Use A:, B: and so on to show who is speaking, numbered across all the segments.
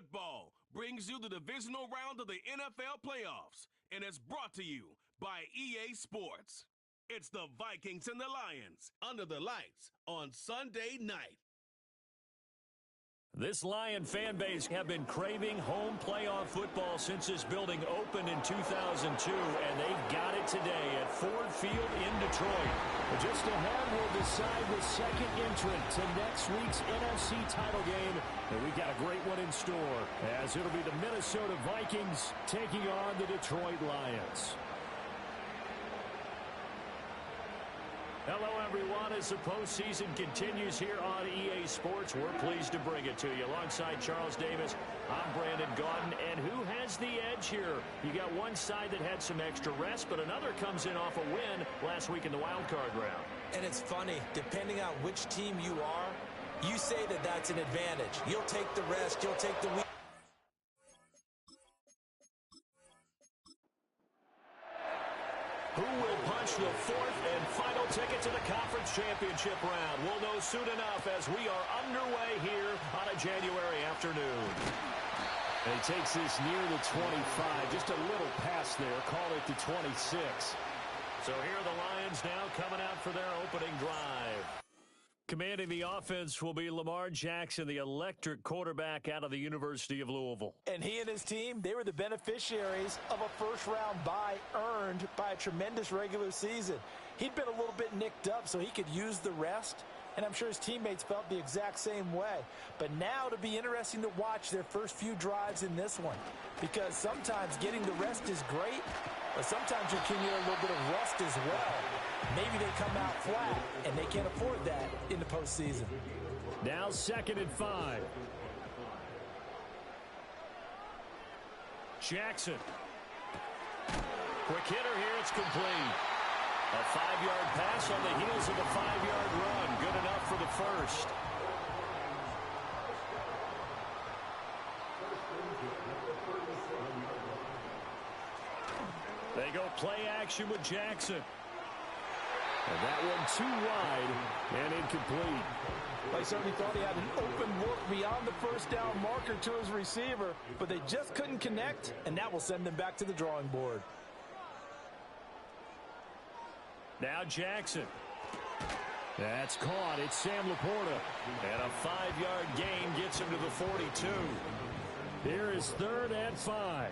A: football brings you the divisional round of the MFL playoffs and is brought to you by EA Sports. It's the Vikings and the Lions under the lights on Sunday night.
B: This Lion fan base have been craving home playoff football since this building opened in 2002, and they've got it today at Ford Field in Detroit. Just ahead, we'll decide the second entrant to next week's NFC title game, and we've got a great one in store, as it'll be the Minnesota Vikings taking on the Detroit Lions. Hello, everyone. As the postseason continues here on EA Sports, we're pleased to bring it to you. Alongside Charles Davis, I'm Brandon Gaudin. And who has the edge here? You got one side that had some extra rest, but another comes in off a win last week in the wild card round.
C: And it's funny, depending on which team you are, you say that that's an advantage. You'll take the rest, you'll take the week.
B: Who will punch the fourth and final ticket to the conference championship round? We'll know soon enough as we are underway here on a January afternoon. And he takes this near the 25. Just a little pass there. Call it the 26. So here are the Lions now coming out for their opening drive. Commanding the offense will be Lamar Jackson, the electric quarterback out of the University of Louisville.
C: And he and his team, they were the beneficiaries of a first-round bye earned by a tremendous regular season. He'd been a little bit nicked up, so he could use the rest, and I'm sure his teammates felt the exact same way. But now it'll be interesting to watch their first few drives in this one, because sometimes getting the rest is great, but sometimes you can get a little bit of rust as well. Maybe they come out flat, and they can't afford that in the postseason.
B: Now 2nd and 5. Jackson. Quick hitter here. It's complete. A 5-yard pass on the heels of a 5-yard run. Good enough for the first. They go play action with Jackson. And that one too wide and incomplete.
C: They certainly thought he had an open look beyond the first down marker to his receiver, but they just couldn't connect, and that will send them back to the drawing board.
B: Now Jackson. That's caught. It's Sam Laporta. And a 5-yard gain gets him to the 42. Here is 3rd and 5.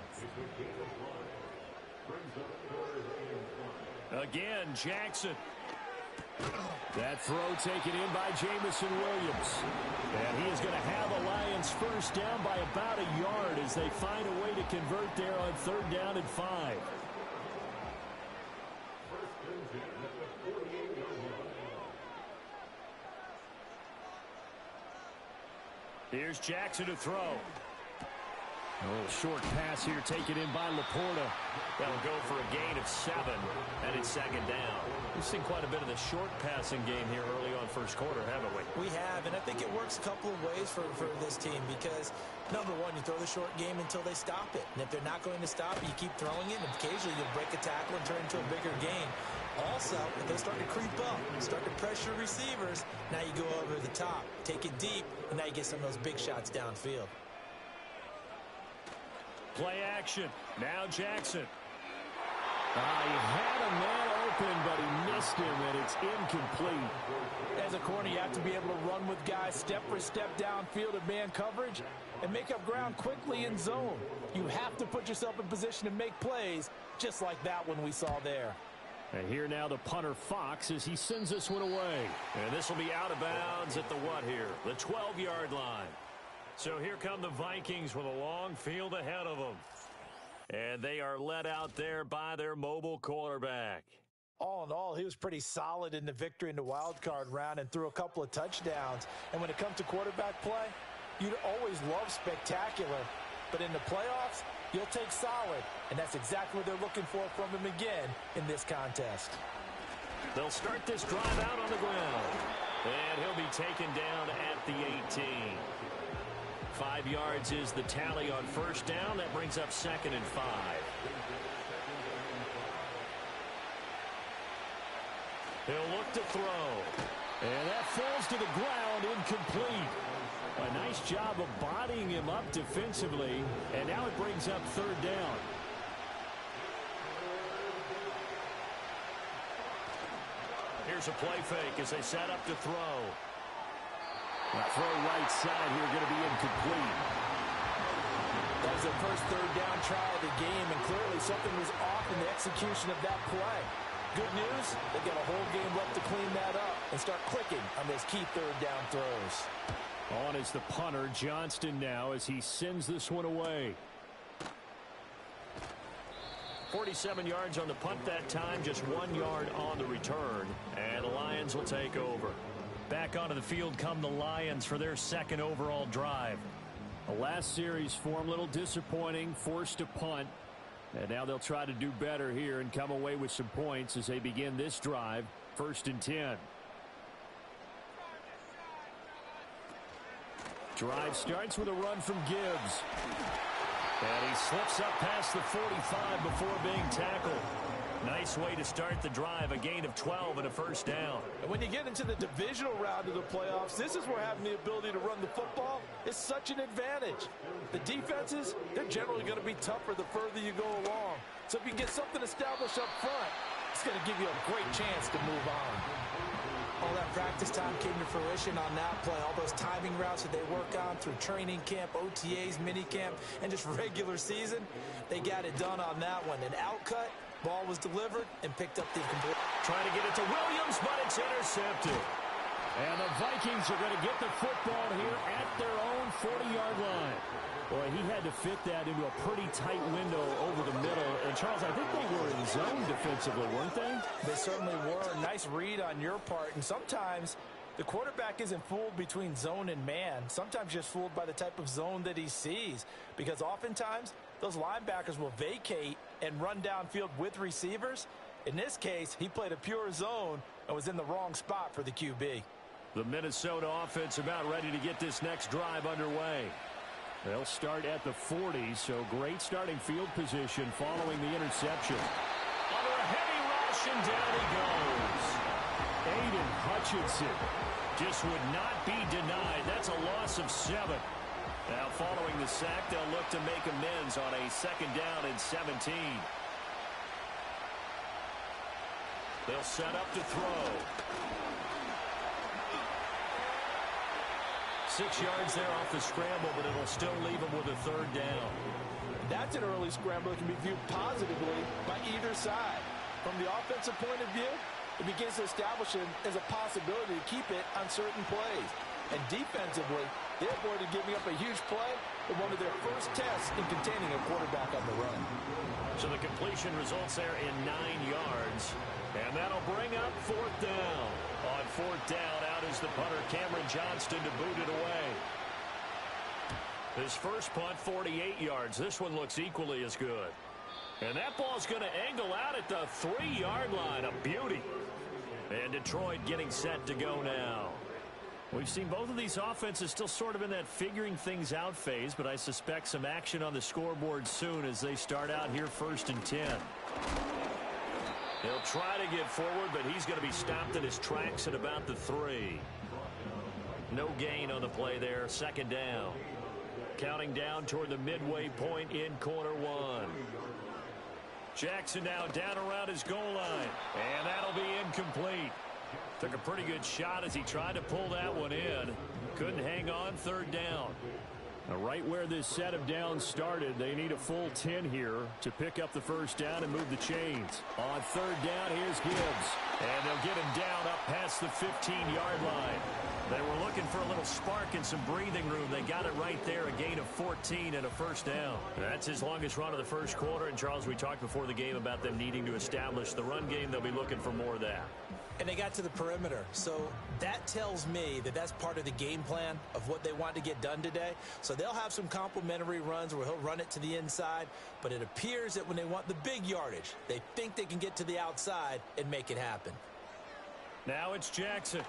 B: Again, Jackson. That throw taken in by Jamison Williams. And he is going to have a Lions first down by about a yard as they find a way to convert there on 3rd down and 5. Here's Jackson to throw. A little short pass here taken in by Laporta. That'll go for a gain of 7, and it's 2nd down. We've seen quite a bit of the short passing game here early on first quarter, haven't we?
C: We have, and I think it works a couple of ways for this team because, number one, you throw the short game until they stop it. And if they're not going to stop it, you keep throwing it, and occasionally you'll break a tackle and turn it into a bigger gain. Also, if they start to creep up, start to pressure receivers, now you go over the top, take it deep, and now you get some of those big shots downfield.
B: Play action. Now Jackson. He had a man open, but he missed him, and it's incomplete.
C: As a corner, you have to be able to run with guys step for step downfield in man coverage and make up ground quickly in zone. You have to put yourself in position to make plays, just like that one we saw there.
B: And here now the punter Fox as he sends this one away. And this will be out of bounds at the what here? The 12-yard line. So here come the Vikings with a long field ahead of them. And they are led out there by their mobile quarterback.
C: All in all, he was pretty solid in the victory in the wild card round and threw a couple of touchdowns. And when it comes to quarterback play, you'd always love spectacular. But in the playoffs, you'll take solid. And that's exactly what they're looking for from him again in this contest.
B: They'll start this drive out on the ground. And he'll be taken down at the 18. 5 yards is the tally on first down. That brings up 2nd and 5. He'll look to throw. And that falls to the ground, incomplete. A nice job of bodying him up defensively, and now it brings up third down. Here's a play fake as they set up to throw. The throw right side here going to be incomplete.
C: That was their first third down try of the game, and clearly something was off in the execution of that play. Good news, they've got a whole game left to clean that up and start clicking on those key third down throws.
B: On is the punter, Johnston, now as he sends this one away. 47 yards on the punt that time, just 1 yard on the return, and the Lions will take over. Back onto the field come the Lions for their second overall drive. The last series form a little disappointing, forced to punt, and now they'll try to do better here and come away with some points as they begin this drive, 1st and 10. Drive starts with a run from Gibbs. And he slips up past the 45 before being tackled. Nice way to start the drive, a gain of 12 and a first down.
C: And when you get into the divisional round of the playoffs, this is where having the ability to run the football is such an advantage. The defenses, they're generally going to be tougher the further you go along. So if you get something established up front, it's going to give you a great chance to move on. All that practice time came to fruition on that play. All those timing routes that they work on through training camp, OTAs, minicamp, and just regular season, they got it done on that one. An outcut, ball was delivered, and picked up the complete.
B: Trying to get it to Williams, but it's intercepted. And the Vikings are going to get the football here at their own 40-yard line. Boy, he had to fit that into a pretty tight window over the middle. And, Charles, I think they were in zone defensively, weren't they?
C: They certainly were. Nice read on your part. And sometimes the quarterback isn't fooled between zone and man. Sometimes just fooled by the type of zone that he sees. Because oftentimes those linebackers will vacate and run downfield with receivers. In this case, he played a pure zone and was in the wrong spot for the QB.
B: The Minnesota offense about ready to get this next drive underway. They'll start at the 40, so great starting field position following the interception. Under a heavy rush, and down he goes. Aiden Hutchinson just would not be denied. That's a loss of 7. Now following the sack, they'll look to make amends on a 2nd down and 17. They'll set up to throw. 6 yards there off the scramble, but it'll still leave him with a 3rd down.
C: That's an early scramble that can be viewed positively by either side. From the offensive point of view, it begins to establish it as a possibility to keep it on certain plays. And defensively, they avoided giving up a huge play in one of their first tests in containing a quarterback on the run.
B: So the completion results there in 9 yards. And that'll bring up 4th down. On 4th down, out is the punter, Cameron Johnston, to boot it away. His first punt, 48 yards. This one looks equally as good. And that ball's going to angle out at the 3-yard line. A beauty. And Detroit getting set to go now. We've seen both of these offenses still sort of in that figuring things out phase, but I suspect some action on the scoreboard soon as they start out here 1st and 10. He'll try to get forward, but he's going to be stopped in his tracks at about the 3. No gain on the play there. 2nd down. Counting down toward the midway point in quarter 1. Jackson now down around his goal line. And that'll be incomplete. Took a pretty good shot as he tried to pull that one in. Couldn't hang on. 3rd down. Now, right where this set of downs started, they need a full 10 here to pick up the 1st down and move the chains. On 3rd down, here's Gibbs. And they'll get him down up past the 15-yard line. They were looking for a little spark and some breathing room. They got it right there, a gain of 14 and a 1st down. That's his longest run of the 1st quarter. And, Charles, we talked before the game about them needing to establish the run game. They'll be looking for more of that.
C: And they got to the perimeter. So that tells me that that's part of the game plan of what they want to get done today. So they'll have some complementary runs where he'll run it to the inside. But it appears that when they want the big yardage, they think they can get to the outside and make it happen.
B: Now it's Jackson.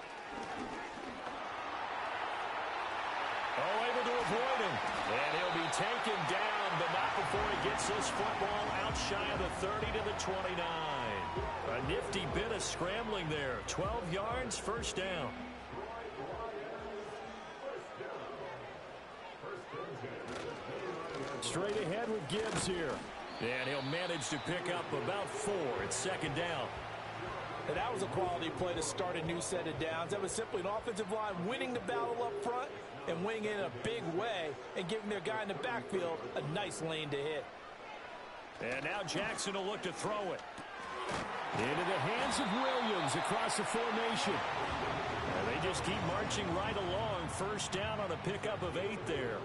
B: Oh, able to avoid him. And he'll be taken down, but not before he gets this football out shy of the 30 to the 29. A nifty bit of scrambling there. 12 yards, 1st down. straight ahead with Gibbs here. And he'll manage to pick up about 4. It's second down.
C: And that was a quality play to start a new set of downs. That was simply an offensive line winning the battle up front and winning it in a big way and giving their guy in the backfield a nice lane to hit.
B: And now Jackson will look to throw it. Into the hands of Williams across the formation. And they just keep marching right along. First down on a pickup of 8 there.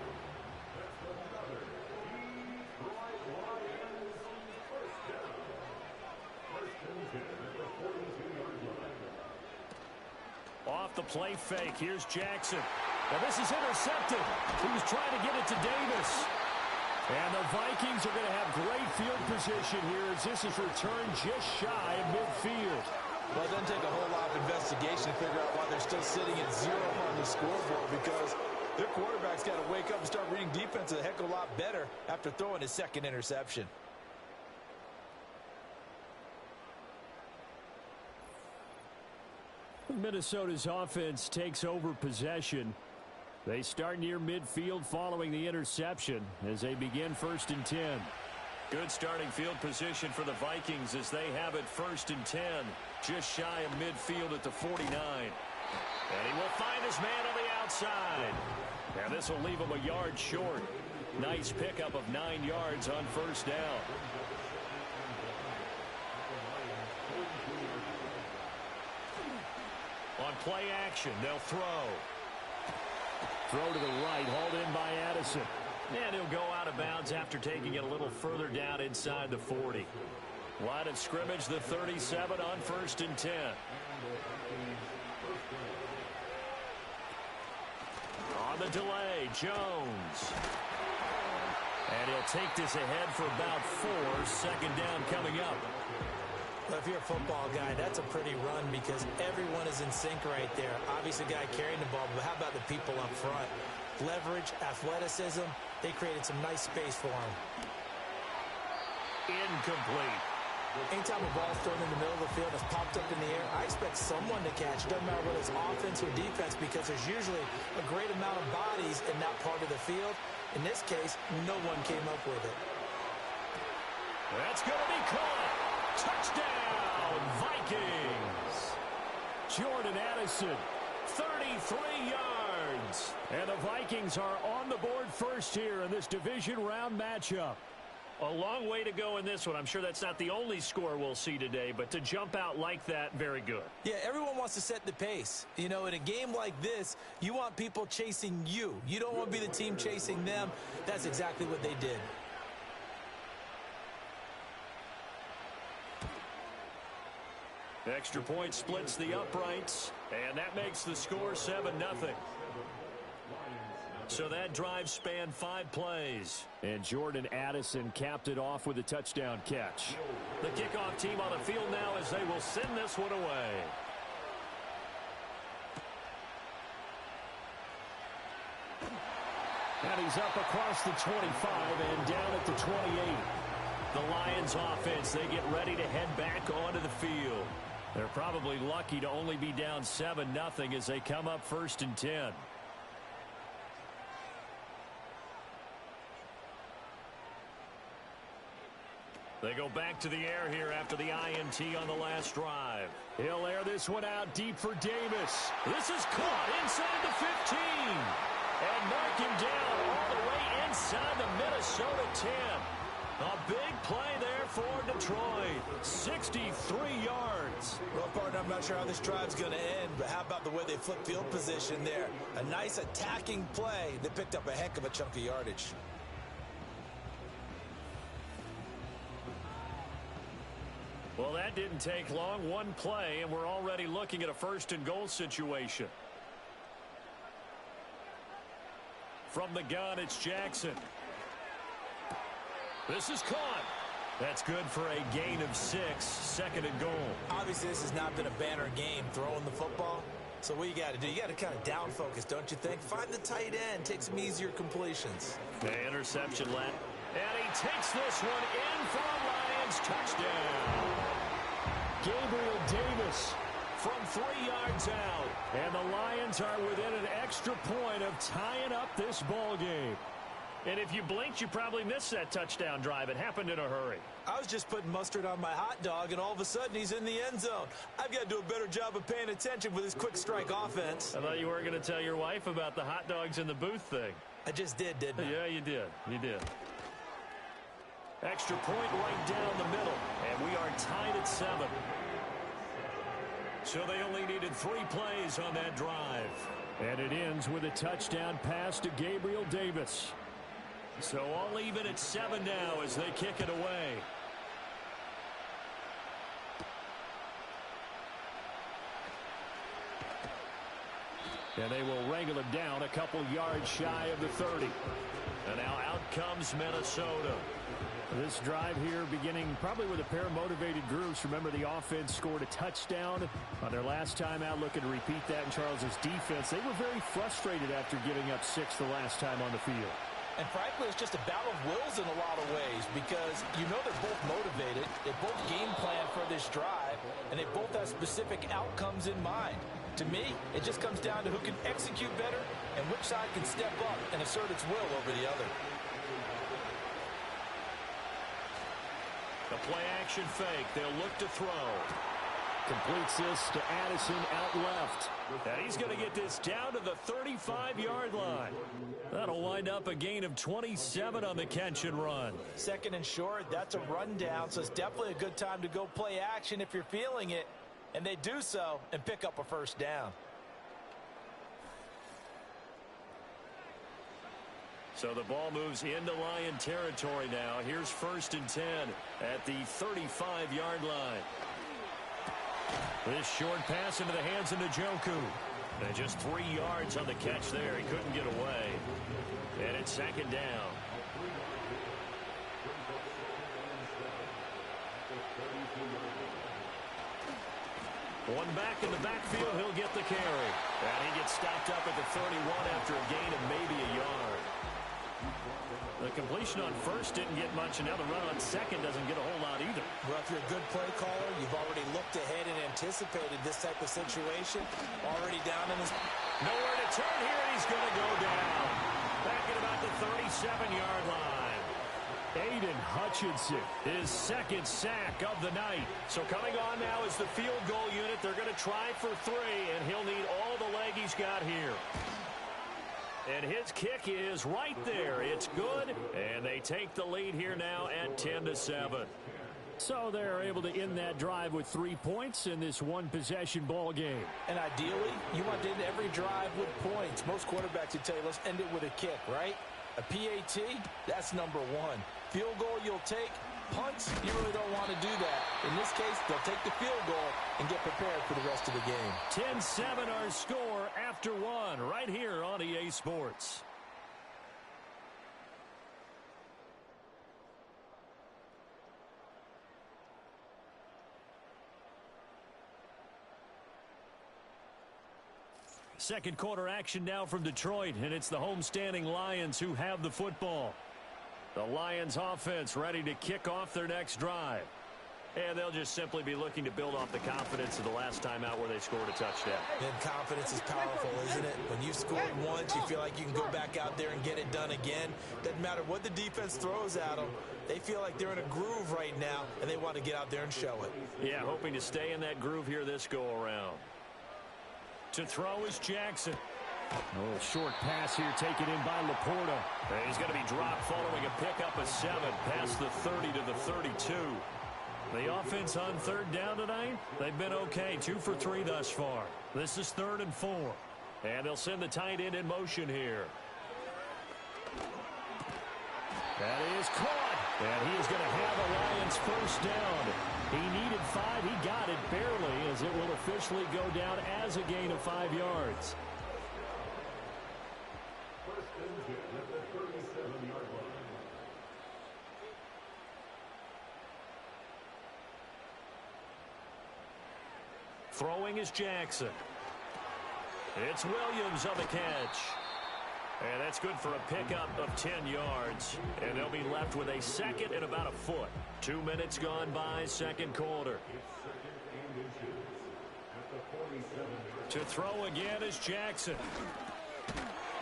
B: Off the play fake. Here's Jackson. Now this is intercepted. He was trying to get it to Davis. And the Vikings are going to have great field position here as this is returned just shy of midfield.
C: Well, it doesn't take a whole lot of investigation to figure out why they're still sitting at 0 on the scoreboard, because their quarterback's got to wake up and start reading defense a heck of a lot better after throwing his second interception.
B: Minnesota's offense takes over possession. They start near midfield following the interception as they begin 1st and 10. Good starting field position for the Vikings as they have it 1st and 10. Just shy of midfield at the 49. And he will find his man on the outside. And this will leave him a yard short. Nice pickup of 9 yards on 1st down. On play action, they'll throw. Throw to the right, hauled in by Addison. And he'll go out of bounds after taking it a little further down inside the 40. Line of scrimmage, the 37 on 1st and 10. On the delay, Jones. And he'll take this ahead for about 4. Second down coming up.
C: Well, if you're a football guy, that's a pretty run because everyone is in sync right there. Obviously, the guy carrying the ball, but how about the people up front? Leverage, athleticism, they created some nice space for him.
B: Incomplete.
C: Anytime a ball's thrown in the middle of the field that's popped up in the air, I expect someone to catch. Doesn't matter whether it's offense or defense because there's usually a great amount of bodies in that part of the field. In this case, no one came up with it.
B: That's going to be caught. Touchdown, Vikings. Jordan Addison, 33 yards. And the Vikings are on the board first here in this division round matchup. A long way to go in this one. I'm sure that's not the only score we'll see today, but to jump out like that, very good.
C: Yeah, everyone wants to set the pace. You know, in a game like this, you want people chasing you. You don't want to be the team chasing them. That's exactly what they did.
B: Extra point splits the uprights, and that makes the score 7-0. So that drive spanned 5 plays. And Jordan Addison capped it off with a touchdown catch. The kickoff team on the field now as they will send this one away. And he's up across the 25 and down at the 28. The Lions offense, they get ready to head back onto the field. They're probably lucky to only be down 7-0 as they come up 1st and 10. They go back to the air here after the INT on the last drive. He'll air this one out deep for Davis. This is caught inside the 15. And mark him down all the way inside the Minnesota 10. A big play there for Detroit. 63 yards.
C: Well, partner, I'm not sure how this drive's going to end, but how about the way they flip field position there? A nice attacking play. They picked up a heck of a chunk of yardage.
B: Well, that didn't take long. One play, and we're already looking at a 1st and goal situation. From the gun, it's Jackson. This is caught. That's good for a gain of 6, 2nd and goal.
C: Obviously, this has not been a banner game throwing the football. So what you got to do, you got to kind of down focus, don't you think? Find the tight end, take some easier completions.
B: The interception led. And he takes this one in for a Lions touchdown. Gabriel Davis from 3 yards out. And the Lions are within an extra point of tying up this ball game. And if you blinked, you probably missed that touchdown drive. It happened in a hurry.
C: I was just putting mustard on my hot dog, and all of a sudden he's in the end zone. I've got to do a better job of paying attention with this quick strike offense.
B: I thought you weren't going to tell your wife about the hot dogs in the booth thing.
C: I just did, didn't I?
B: Yeah, you did. You did. Extra point right down the middle, and we are tied at 7. So they only needed 3 plays on that drive. And it ends with a touchdown pass to Gabriel Davis. So all even at 7 now as they kick it away. And they will wrangle it down a couple yards shy of the 30. And now out comes Minnesota. This drive here beginning probably with a pair of motivated groups. Remember, the offense scored a touchdown on their last time out, looking to repeat that in Charles's defense. They were very frustrated after giving up 6 the last time on the field.
C: And frankly, it's just a battle of wills in a lot of ways because you know they're both motivated. They both game plan for this drive, and they both have specific outcomes in mind. To me, it just comes down to who can execute better and which side can step up and assert its will over the other.
B: The play action fake. They'll look to throw. Completes this to Addison out left. And he's going to get this down to the 35-yard line. That'll wind up a gain of 27 on the catch and run.
C: Second and short, that's a rundown, so it's definitely a good time to go play action if you're feeling it. And they do so and pick up a first down.
B: So the ball moves into Lion territory now. Here's 1st and 10 at the 35-yard line. This short pass into the hands of Njoku. And just 3 yards on the catch there. He couldn't get away. And it's 2nd down. One back in the backfield. He'll get the carry. And he gets stopped up at the 31 after a gain of maybe a yard. The completion on first didn't get much, and now the run on second doesn't get a whole lot either.
C: Well, if you're a good play caller, you've already looked ahead and anticipated this type of situation. Already down in his...
B: Nowhere to turn here, and he's going to go down. Back at about the 37-yard line. Aiden Hutchinson, his 2nd sack of the night. So coming on now is the field goal unit. They're going to try for 3, and he'll need all the leg he's got here. And his kick is right there. It's good, and they take the lead here now at 10-7. So they're able to end that drive with 3 points in this one-possession ball game.
C: And ideally, you want to end every drive with points. Most quarterbacks would tell you, let's end it with a kick, right? A PAT, that's number 1. Field goal you'll take. Punts, you really don't want to do that. In this case, they'll take the field goal and get prepared for the rest of the game.
B: 10-7 our score after 1 right here on EA Sports. Second quarter action now from Detroit, and it's the homestanding Lions who have the football. The Lions offense ready to kick off their next drive. And they'll just simply be looking to build off the confidence of the last time out where they scored a touchdown.
C: And confidence is powerful, isn't it? When you've scored once, you feel like you can go back out there and get it done again. Doesn't matter what the defense throws at them. They feel like they're in a groove right now, and they want to get out there and show it.
B: Yeah, hoping to stay in that groove here this go-around. To throw is Jackson. A little short pass here taken in by Laporta. And he's going to be dropped following a pickup of 7 past the 30 to the 32. The offense on 3rd down tonight, they've been okay. 2 for 3 thus far. This is 3rd and 4. And they'll send the tight end in motion here. That is caught. And he is going to have a Lions first down. He needed 5. He got it barely, as it will officially go down as a gain of 5 yards. Throwing is Jackson. It's Williams on the catch. And that's good for a pickup of 10 yards. And they'll be left with a 2nd and about a foot. 2 minutes gone by, 2nd quarter. To throw again is Jackson.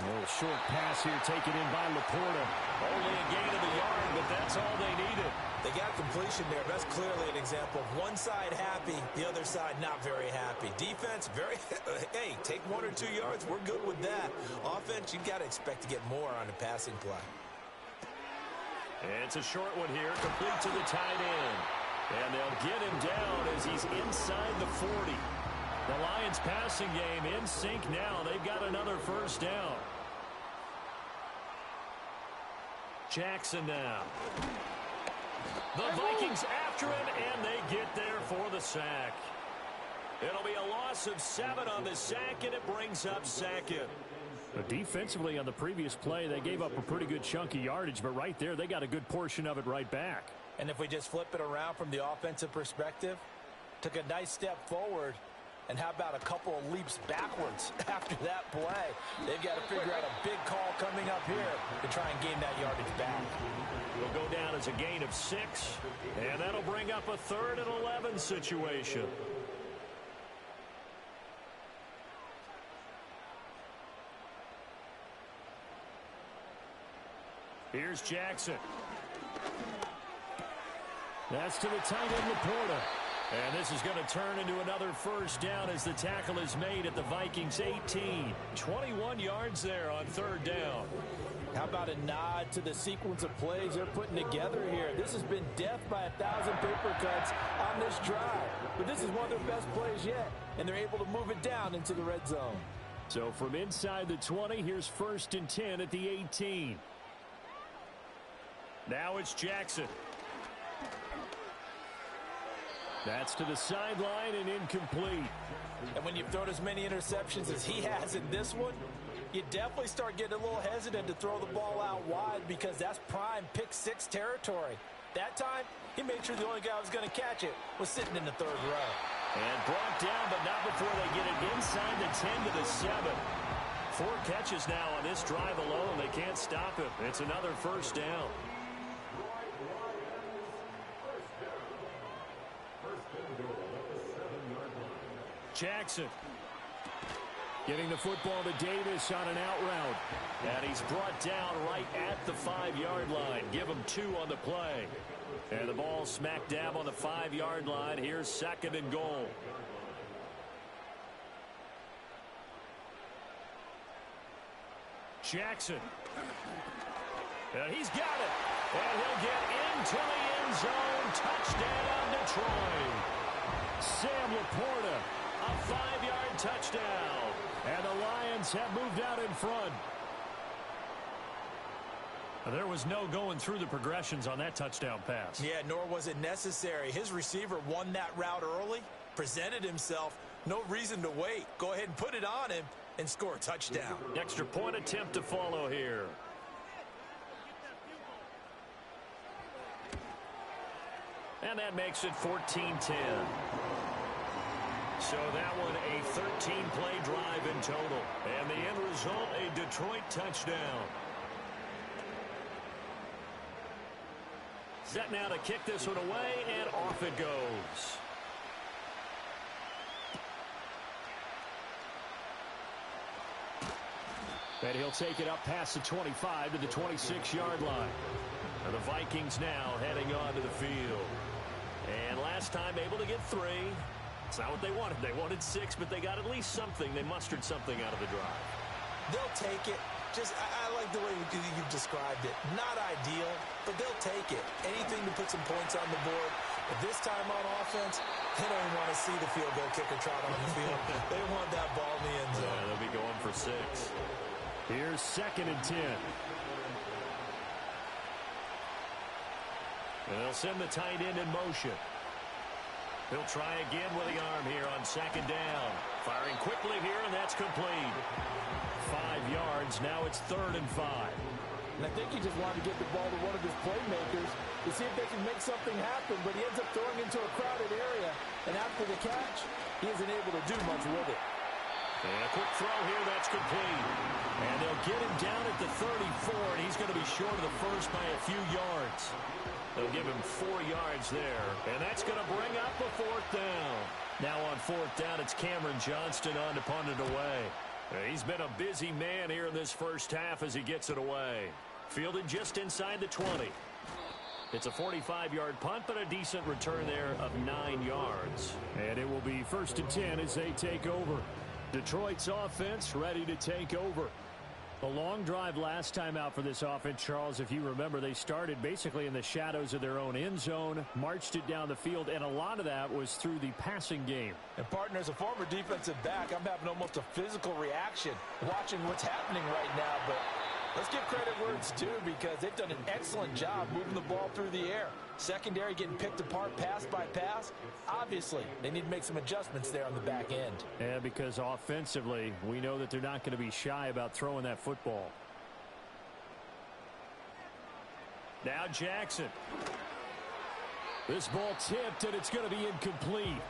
B: A little short pass here taken in by Laporta. Only a gain of a yard, but that's all they needed.
C: They got completion there. That's clearly an example of one side happy, the other side not very happy. Defense, very, hey, take 1 or 2 yards. We're good with that. Offense, you've got to expect to get more on a passing play.
B: It's a short one here, complete to the tight end. And they'll get him down as he's inside the 40. The Lions passing game in sync now. They've got another first down. Jackson now. The Vikings after him, and they get there for the sack. It'll be a loss of 7 on the sack, and it brings up second.
D: Defensively on the previous play, they gave up a pretty good chunk of yardage, but right there, they got a good portion of it right back.
C: And if we just flip it around from the offensive perspective, took a nice step forward, and how about a couple of leaps backwards after that play? They've got to figure out a big call coming up here to try and gain that yardage back.
B: Will go down as a gain of 6, and that'll bring up a 3rd and 11 situation. Here's Jackson. That's to the tight end, Laporta. And this is going to turn into another first down as the tackle is made at the Vikings 18. 21 yards there on 3rd down.
C: How about a nod to the sequence of plays they're putting together here? This has been death by 1,000 paper cuts on this drive. But this is one of their best plays yet, and they're able to move it down into the red zone.
D: So from inside the 20, here's 1st and 10 at the 18.
B: Now it's Jackson.
D: That's to the sideline and incomplete.
C: And when you've thrown as many interceptions as he has in this one, you definitely start getting a little hesitant to throw the ball out wide because that's prime pick 6 territory. That time, he made sure the only guy who was going to catch it was sitting in the 3rd row.
B: And brought down, but not before they get it inside the 10 to the 7. 4 catches now on this drive alone. They can't stop him. It's another first down. Jackson
D: getting the football to Davis on an out route.
B: And he's brought down right at the 5-yard line. Give him 2 on the play. And the ball smack dab on the 5-yard line. Here's 2nd and goal. Jackson. And he's got it. And he'll get into the end zone. Touchdown, Detroit. Sam Laporta. A 5-yard touchdown.
D: And the Lions have moved out in front.
B: There was no going through the progressions on that touchdown pass.
C: Yeah, nor was it necessary. His receiver won that route early, presented himself. No reason to wait. Go ahead and put it on him and score a touchdown.
B: Extra point attempt to follow here. And that makes it 14-10. So that one a 13-play drive in total. And the end result, a Detroit touchdown. Set now to kick this one away, and off it goes.
D: And he'll take it up past the 25 to the 26-yard line.
B: And the Vikings now heading onto the field. And last time able to get 3. It's not what they wanted. They wanted 6, but they got at least something. They mustered something out of the drive.
C: They'll take it. I like the way you've described it. Not ideal, but they'll take it. Anything to put some points on the board. But this time on offense, they don't want to see the field goal kicker trot on the field. They want that ball in the end zone.
B: Yeah, they'll be going for 6.
D: Here's 2nd and 10.
B: And they'll send the tight end in motion. He'll try again with the arm here on 2nd down. Firing quickly here, and that's complete. 5 yards. Now it's 3rd and 5.
C: And I think he just wanted to get the ball to one of his playmakers to see if they can make something happen, but he ends up throwing into a crowded area. And after the catch, he isn't able to do much with it.
B: And a quick throw here, that's complete. And they'll get him down at the 34, and he's going to be short of the first by a few yards. They'll give him 4 yards there, and that's going to bring up a 4th down. Now on 4th down, it's Cameron Johnston on to punt it away. He's been a busy man here in this first half as he gets it away. Fielded just inside the 20. It's a 45-yard punt, but a decent return there of 9 yards.
D: And it will be 1st and 10 as they take over. Detroit's offense ready to take over. A long drive last time out for this offense, Charles. If you remember, they started basically in the shadows of their own end zone, marched it down the field, and a lot of that was through the passing game.
C: And, partner, as a former defensive back, I'm having almost a physical reaction watching what's happening right now. But let's give credit where it's due because they've done an excellent job moving the ball through the air. Secondary getting picked apart pass by pass. Obviously, they need to make some adjustments there on the back end.
D: Yeah, because offensively, we know that they're not going to be shy about throwing that football.
B: Now Jackson.
D: This ball tipped, and it's going to be incomplete.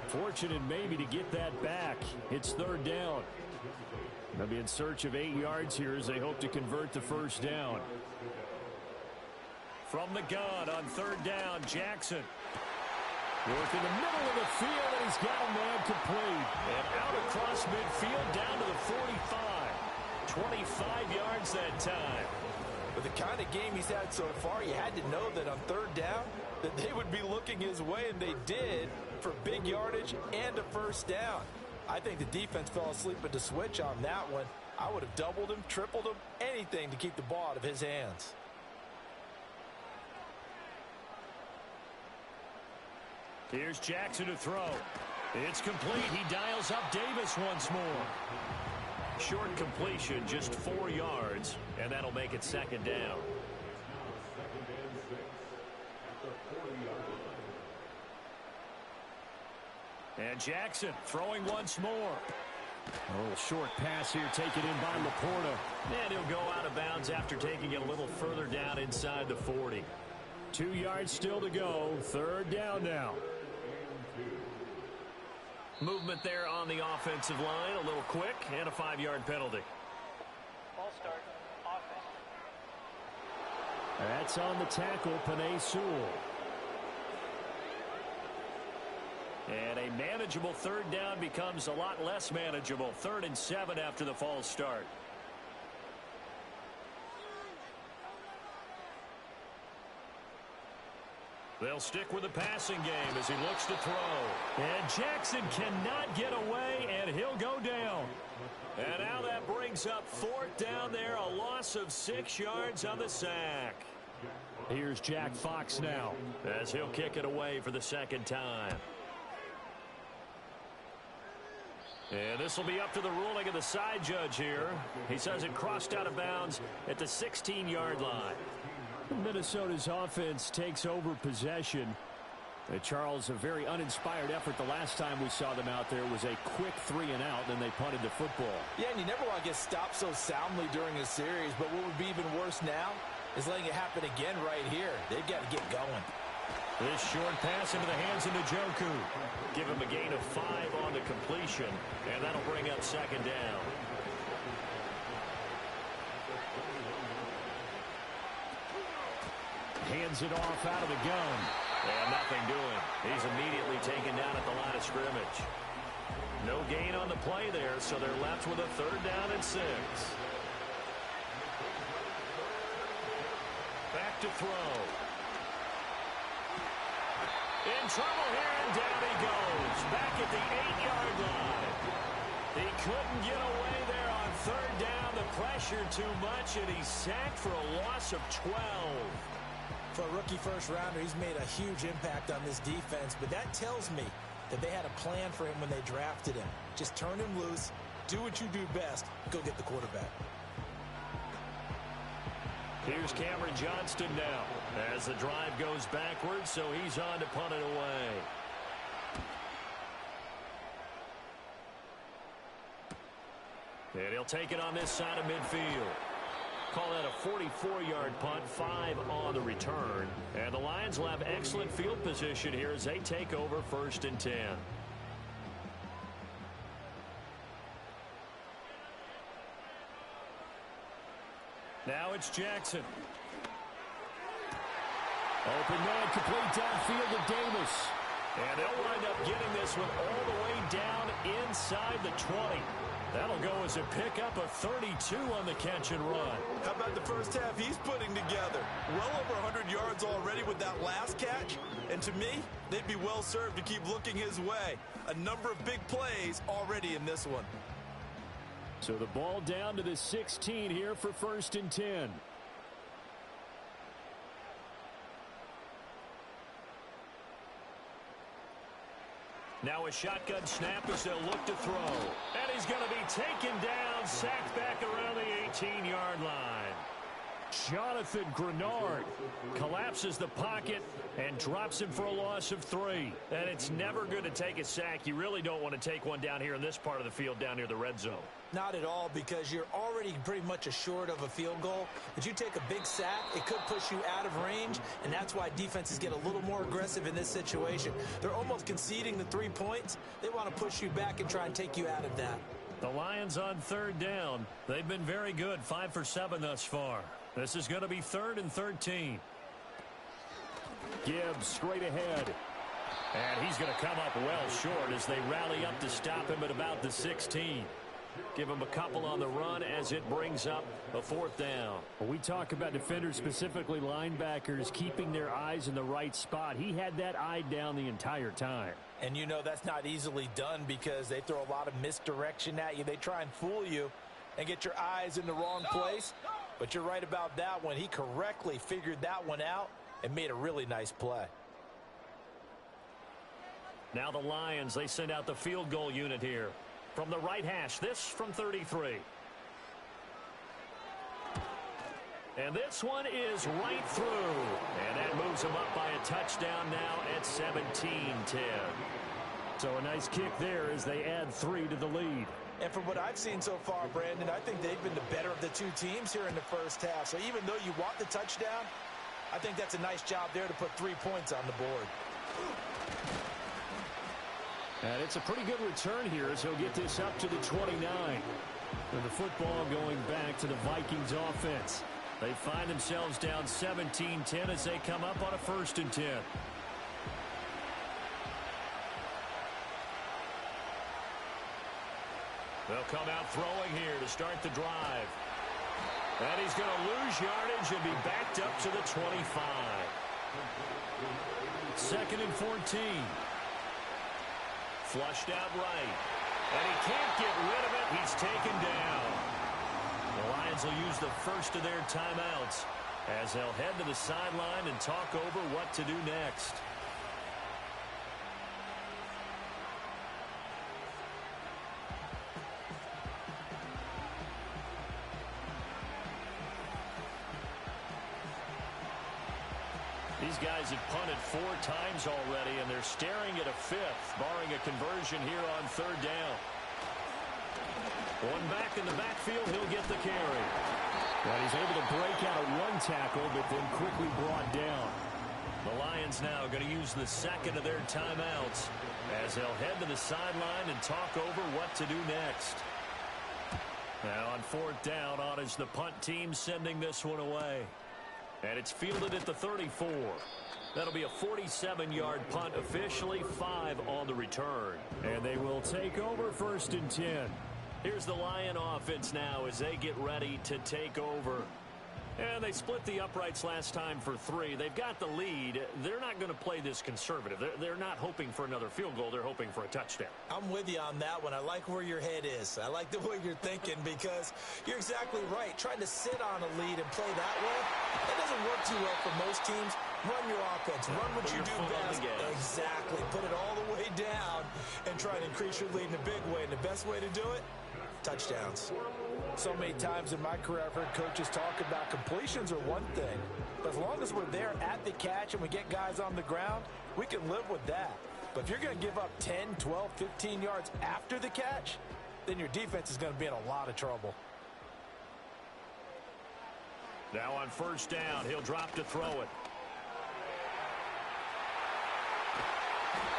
D: Fortunate maybe to get that back. It's 3rd down. They'll be in search of 8 yards here as they hope to convert the 1st down.
B: From the gun on 3rd down, Jackson.
D: Work in the middle of the field, and he's got a man complete.
B: And out across midfield down to the 45. 25 yards that time.
C: With the kind of game he's had so far, you had to know that on 3rd down that they would be looking his way, and they did, for big yardage and a 1st down. I think the defense fell asleep at the switch on that one. I would have doubled him, tripled him, anything to keep the ball out of his hands.
B: Here's Jackson to throw. It's complete. He dials up Davis once more. Short completion, just 4 yards, and that'll make it 2nd down. And Jackson throwing once more.
D: A little short pass here taken in by Laporta.
B: And he'll go out of bounds after taking it a little further down inside the 40.
D: 2 yards still to go. 3rd down now.
B: Movement there on the offensive line, a little quick, and a 5-yard penalty.
E: Ball start, offense.
D: That's on the tackle, Penei Sewell.
B: And a manageable 3rd down becomes a lot less manageable. 3rd and 7 after the false start. They'll stick with the passing game as he looks to throw. And Jackson cannot get away, and he'll go down. And now that brings up 4th down there, a loss of 6 yards on the sack.
D: Here's Jack Fox now,
B: as he'll kick it away for the 2nd time. And this will be up to the ruling of the side judge here. He says it crossed out of bounds at the 16-yard line.
D: Minnesota's offense takes over possession. Charles, a very uninspired effort the last time we saw them out there was a quick 3 and out, then they punted the football.
C: Yeah, and you never want to get stopped so soundly during a series, but what would be even worse now is letting it happen again right here. They've got to get going.
B: This short pass into the hands of Njoku. Give him a gain of 5 on the completion, and that'll bring up 2nd down.
D: Hands it off out of the gun.
B: And nothing doing. He's immediately taken down at the line of scrimmage. No gain on the play there, so they're left with a 3rd down and 6. Back to throw. In trouble here, and down he goes. Back at the 8-yard line. He couldn't get away there on 3rd down. The pressure too much, and he's sacked for a loss of 12.
C: For a rookie first-rounder, he's made a huge impact on this defense, but that tells me that they had a plan for him when they drafted him. Just turn him loose, do what you do best, go get the quarterback.
B: Here's Cameron Johnston now as the drive goes backwards, so he's on to punt it away. And he'll take it on this side of midfield. Call that a 44-yard punt, 5 on the return. And the Lions will have excellent field position here as they take over 1st and 10. Now it's Jackson.
D: Open man, complete downfield to Davis.
B: And they'll wind up getting this one all the way down inside the 20.
D: That'll go as a pickup of 32 on the catch and run.
C: How about the first half he's putting together? Well over 100 yards already with that last catch. And to me, they'd be well served to keep looking his way. A number of big plays already in this one.
D: So the ball down to the 16 here for 1st and 10. Now a shotgun snap as they'll look to throw. And he's going to be taken down, sacked back around the 18-yard line. Jonathan Grenard collapses the pocket and drops him for a loss of 3. And it's never good to take a sack. You really don't want to take one down here in this part of the field down near the red zone.
C: Not at all, because you're already pretty much assured of a field goal. But you take a big sack, it could push you out of range, and that's why defenses get a little more aggressive in this situation. They're almost conceding the 3 points. They want to push you back and try and take you out of that.
D: The Lions on 3rd down. They've been very good, 5 for 7 thus far. This is going to be 3rd and 13. Gibbs straight ahead. And he's going to come up well short as they rally up to stop him at about the 16. Give him a couple on the run as it brings up a 4th down. When we talk about defenders, specifically linebackers, keeping their eyes in the right spot. He had that eye down the entire time.
C: And you know that's not easily done because they throw a lot of misdirection at you. They try and fool you and get your eyes in the wrong place. But you're right about that one. He correctly figured that one out and made a really nice play.
D: Now the Lions, they send out the field goal unit here. From the right hash, this from 33. And this one is right through. And that moves them up by a touchdown now at 17-10. So a nice kick there as they add 3 to the lead.
C: And from what I've seen so far, Brandon, I think they've been the better of the two teams here in the first half. So even though you want the touchdown, I think that's a nice job there to put 3 points on the board.
D: And it's a pretty good return here as he'll get this up to the 29. And the football going back to the Vikings offense. They find themselves down 17-10 as they come up on a 1st and 10. They'll come out throwing here to start the drive. And he's going to lose yardage and be backed up to the 25. 2nd and 14. Flushed out right. And he can't get rid of it. He's taken down. The Lions will use the first of their timeouts as they'll head to the sideline and talk over what to do next. These guys have punted 4 times already, and they're staring at a 5th, barring a conversion here on 3rd down. One back in the backfield, he'll get the carry. Well, he's able to break out of 1 tackle, but then quickly brought down. The Lions now going to use the 2nd of their timeouts as they'll head to the sideline and talk over what to do next. Now on 4th down, on is the punt team sending this one away. And it's fielded at the 34. That'll be a 47-yard punt, officially 5 on the return. And they will take over 1st and 10. Here's the Lion offense now as they get ready to take over. And they split the uprights last time for 3. They've got the lead. They're not going to play this conservative. They're not hoping for another field goal. They're hoping for a touchdown.
C: I'm with you on that one. I like where your head is. I like the way you're thinking because you're exactly right. Trying to sit on a lead and play that way, that doesn't work too well for most teams. Run your offense. Run what you do best. Exactly. Put it all the way down and try to increase your lead in a big way. And the best way to do it, touchdowns. So many times in my career, I've heard coaches talk about completions are one thing. But as long as we're there at the catch and we get guys on the ground, we can live with that. But if you're going to give up 10, 12, 15 yards after the catch, then your defense is going to be in a lot of trouble.
D: Now on 1st down, he'll drop to throw it.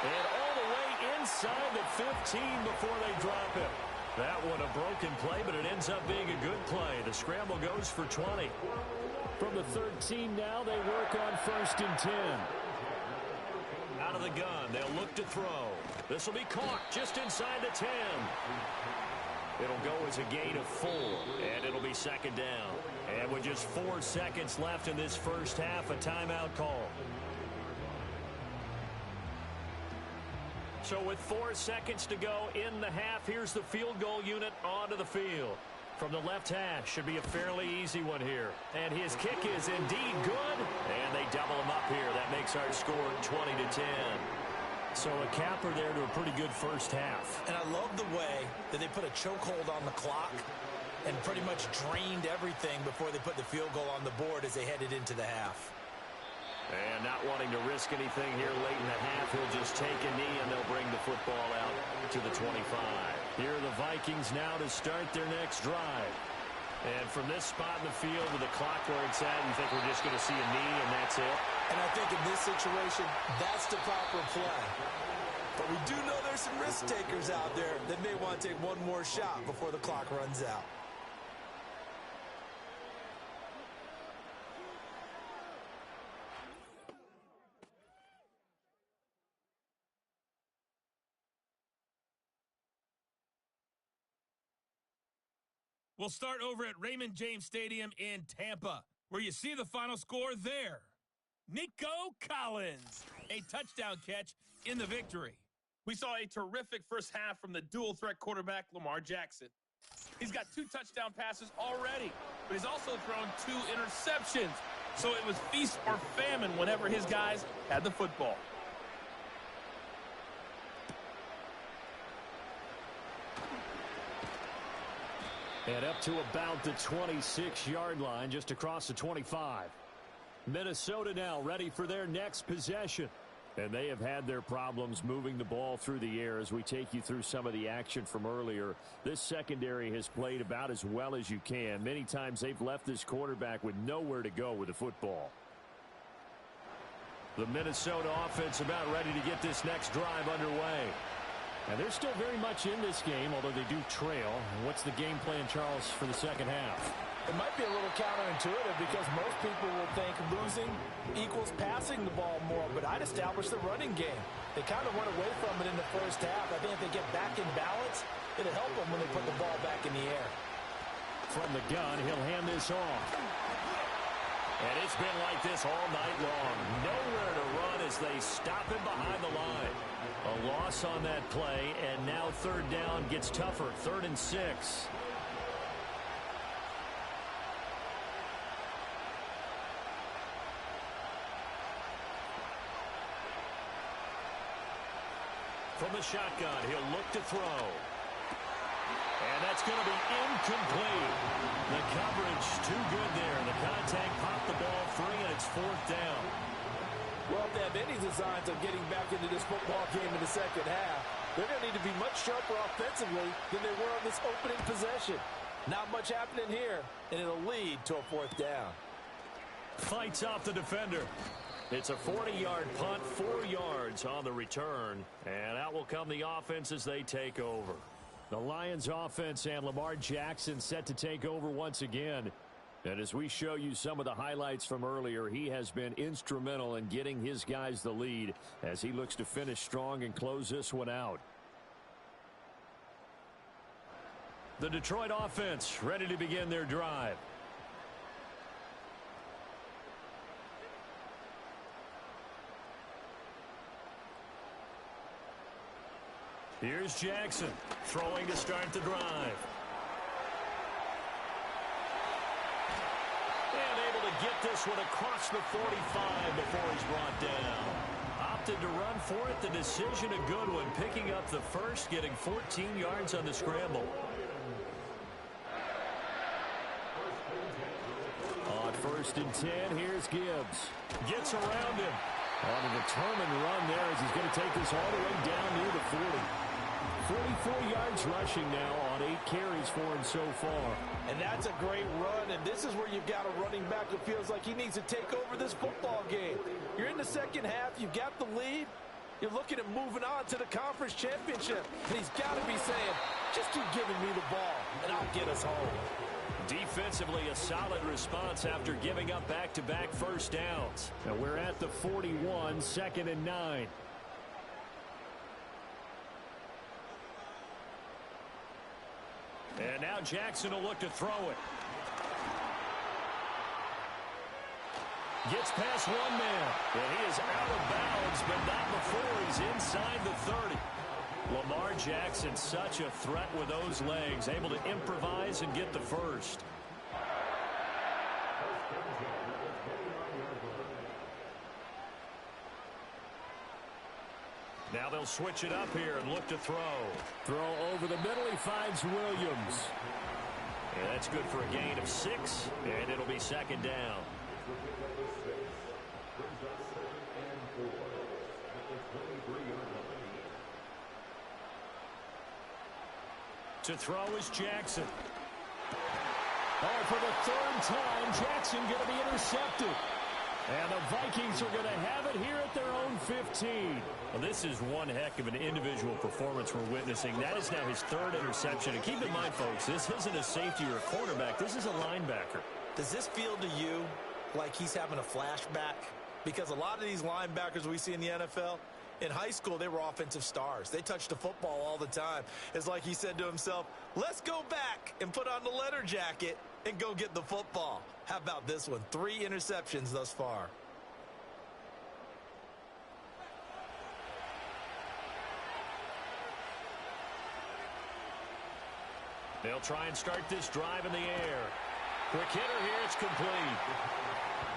D: And all the way inside the 15 before they drop him. That one a broken play, but it ends up being a good play. The scramble goes for 20. From the 13 now, they work on 1st and 10. Out of the gun, they'll look to throw. This will be caught just inside the 10.
B: It'll go as a gain of 4, and it'll be second down. And with just 4 seconds left in this first half, a timeout call. So with 4 seconds to go in the half, here's the field goal unit onto the field. From the left hash, should be a fairly easy one here. And his kick is indeed good, and they double him up here. That makes our score 20-10. So a capper there to a pretty good first half.
C: And I love the way that they put a chokehold on the clock and pretty much drained everything before they put the field goal on the board as they headed into the half.
B: And not wanting to risk anything here late in the half, he'll just take a knee and they'll bring the football out to the 25. Here are the Vikings now to start their next drive. And from this spot in the field with the clock where it's at, you think we're just going to see a knee and that's it?
C: And I think in this situation, that's the proper play. But we do know there's some risk takers out there that may want to take one more shot before the clock runs out.
F: We'll start over at Raymond James Stadium in Tampa, where you see the final score there. Nico Collins, a touchdown catch in the victory. We saw a terrific first half from the dual-threat quarterback, Lamar Jackson. He's got 2 touchdown passes already, but he's also thrown 2 interceptions. So it was feast or famine whenever his guys had the football.
D: And up to about the 26-yard line, just across the 25. Minnesota now ready for their next possession. And they have had their problems moving the ball through the air as we take you through some of the action from earlier. This secondary has played about as well as you can. Many times they've left this quarterback with nowhere to go with the football. The Minnesota offense about ready to get this next drive underway. And they're still very much in this game, although they do trail. What's the game plan, Charles, for the second half?
C: It might be a little counterintuitive because most people will think losing equals passing the ball more, but I'd establish the running game. They kind of went away from it in the first half. I think if they get back in balance, it'll help them when they put the ball back in the air.
D: From the gun, he'll hand this off.
B: And it's been like this all night long. Nowhere to run as they stop him behind the line. A loss on that play, and now third down gets tougher. 3rd and 6. From the shotgun, he'll look to throw. And that's going to be incomplete. The coverage too good there. The contact popped the ball free, and it's 4th down.
C: Well, if they have any designs of getting back into this football game in the second half, they're going to need to be much sharper offensively than they were on this opening possession. Not much happening here, and it'll lead to a 4th down.
B: Fights off the defender. It's a 40-yard punt, 4 yards on the return. And out will come the offense as they take over.
D: The Lions offense and Lamar Jackson set to take over once again. And as we show you some of the highlights from earlier, he has been instrumental in getting his guys the lead as he looks to finish strong and close this one out.
B: The Detroit offense ready to begin their drive. Here's Jackson throwing to start the drive. And able to get this one across the 45 before he's brought down. Opted to run for it. The decision a good one. Picking up the first, getting 14 yards on the scramble.
D: On 1st and 10, here's Gibbs.
B: Gets around him.
D: On a determined run there as he's going to take this all the way down near the 40. 44 yards rushing now on 8 carries for him so far.
C: And that's a great run, and this is where you've got a running back who feels like he needs to take over this football game. You're in the second half, you've got the lead, you're looking at moving on to the conference championship, and he's got to be saying, just keep giving me the ball, and I'll get us home.
B: Defensively, a solid response after giving up back-to-back first downs.
D: And we're at the 41, 2nd and 9.
B: And now Jackson will look to throw it. Gets past one man. And he is out of bounds, but not before he's inside the 30. Lamar Jackson, such a threat with those legs, able to improvise and get the first. Now they'll switch it up here and look to throw.
D: Throw over the middle. He finds Williams.
B: And that's good for a gain of 6, and it'll be second down. To throw is Jackson.
D: Oh, for the third time, Jackson going to be intercepted. And the Vikings are going to have it here at their own 15.
B: Well, this is one heck of an individual performance we're witnessing. That is now his 3rd interception. And keep in mind, folks, this isn't a safety or a cornerback. This is a linebacker.
C: Does this feel to you like he's having a flashback? Because a lot of these linebackers we see in the NFL, in high school, they were offensive stars. They touched the football all the time. It's like he said to himself, let's go back and put on the letter jacket and go get the football. How about this one? 3 interceptions thus far.
B: They'll try and start this drive in the air. Quick hitter here, it's complete.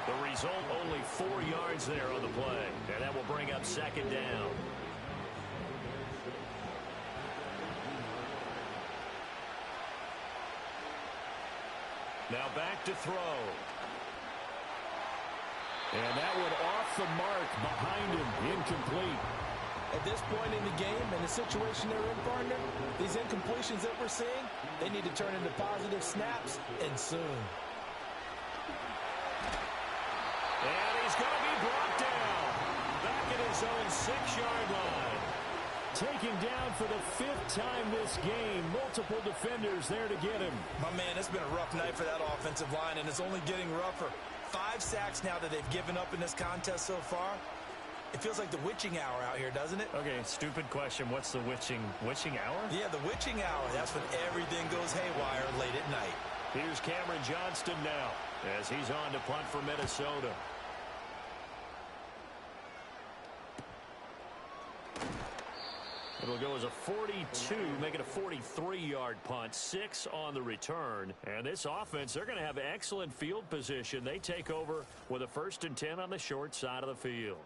B: The result, only 4 yards there on the play. And that will bring up second down. Now back to throw.
D: And that one off the mark behind him, incomplete.
C: At this point in the game and the situation they're in, partner, these incompletions that we're seeing, they need to turn into positive snaps, and soon.
B: And he's going to be brought down. Back at his own 6-yard line.
D: Taken down for the 5th time this game. Multiple defenders there to get him.
C: My man, it's been a rough night for that offensive line, and it's only getting rougher. 5 sacks now that they've given up in this contest so far. It feels like the witching hour out here, doesn't it?
B: Okay, stupid question. What's the witching hour?
C: Yeah, the witching hour. That's when everything goes haywire late at night.
B: Here's Cameron Johnston now as he's on to punt for Minnesota. It'll go as a 42, make it a 43-yard punt, 6 on the return. And this offense, they're going to have excellent field position. They take over with a 1st and 10 on the short side of the field.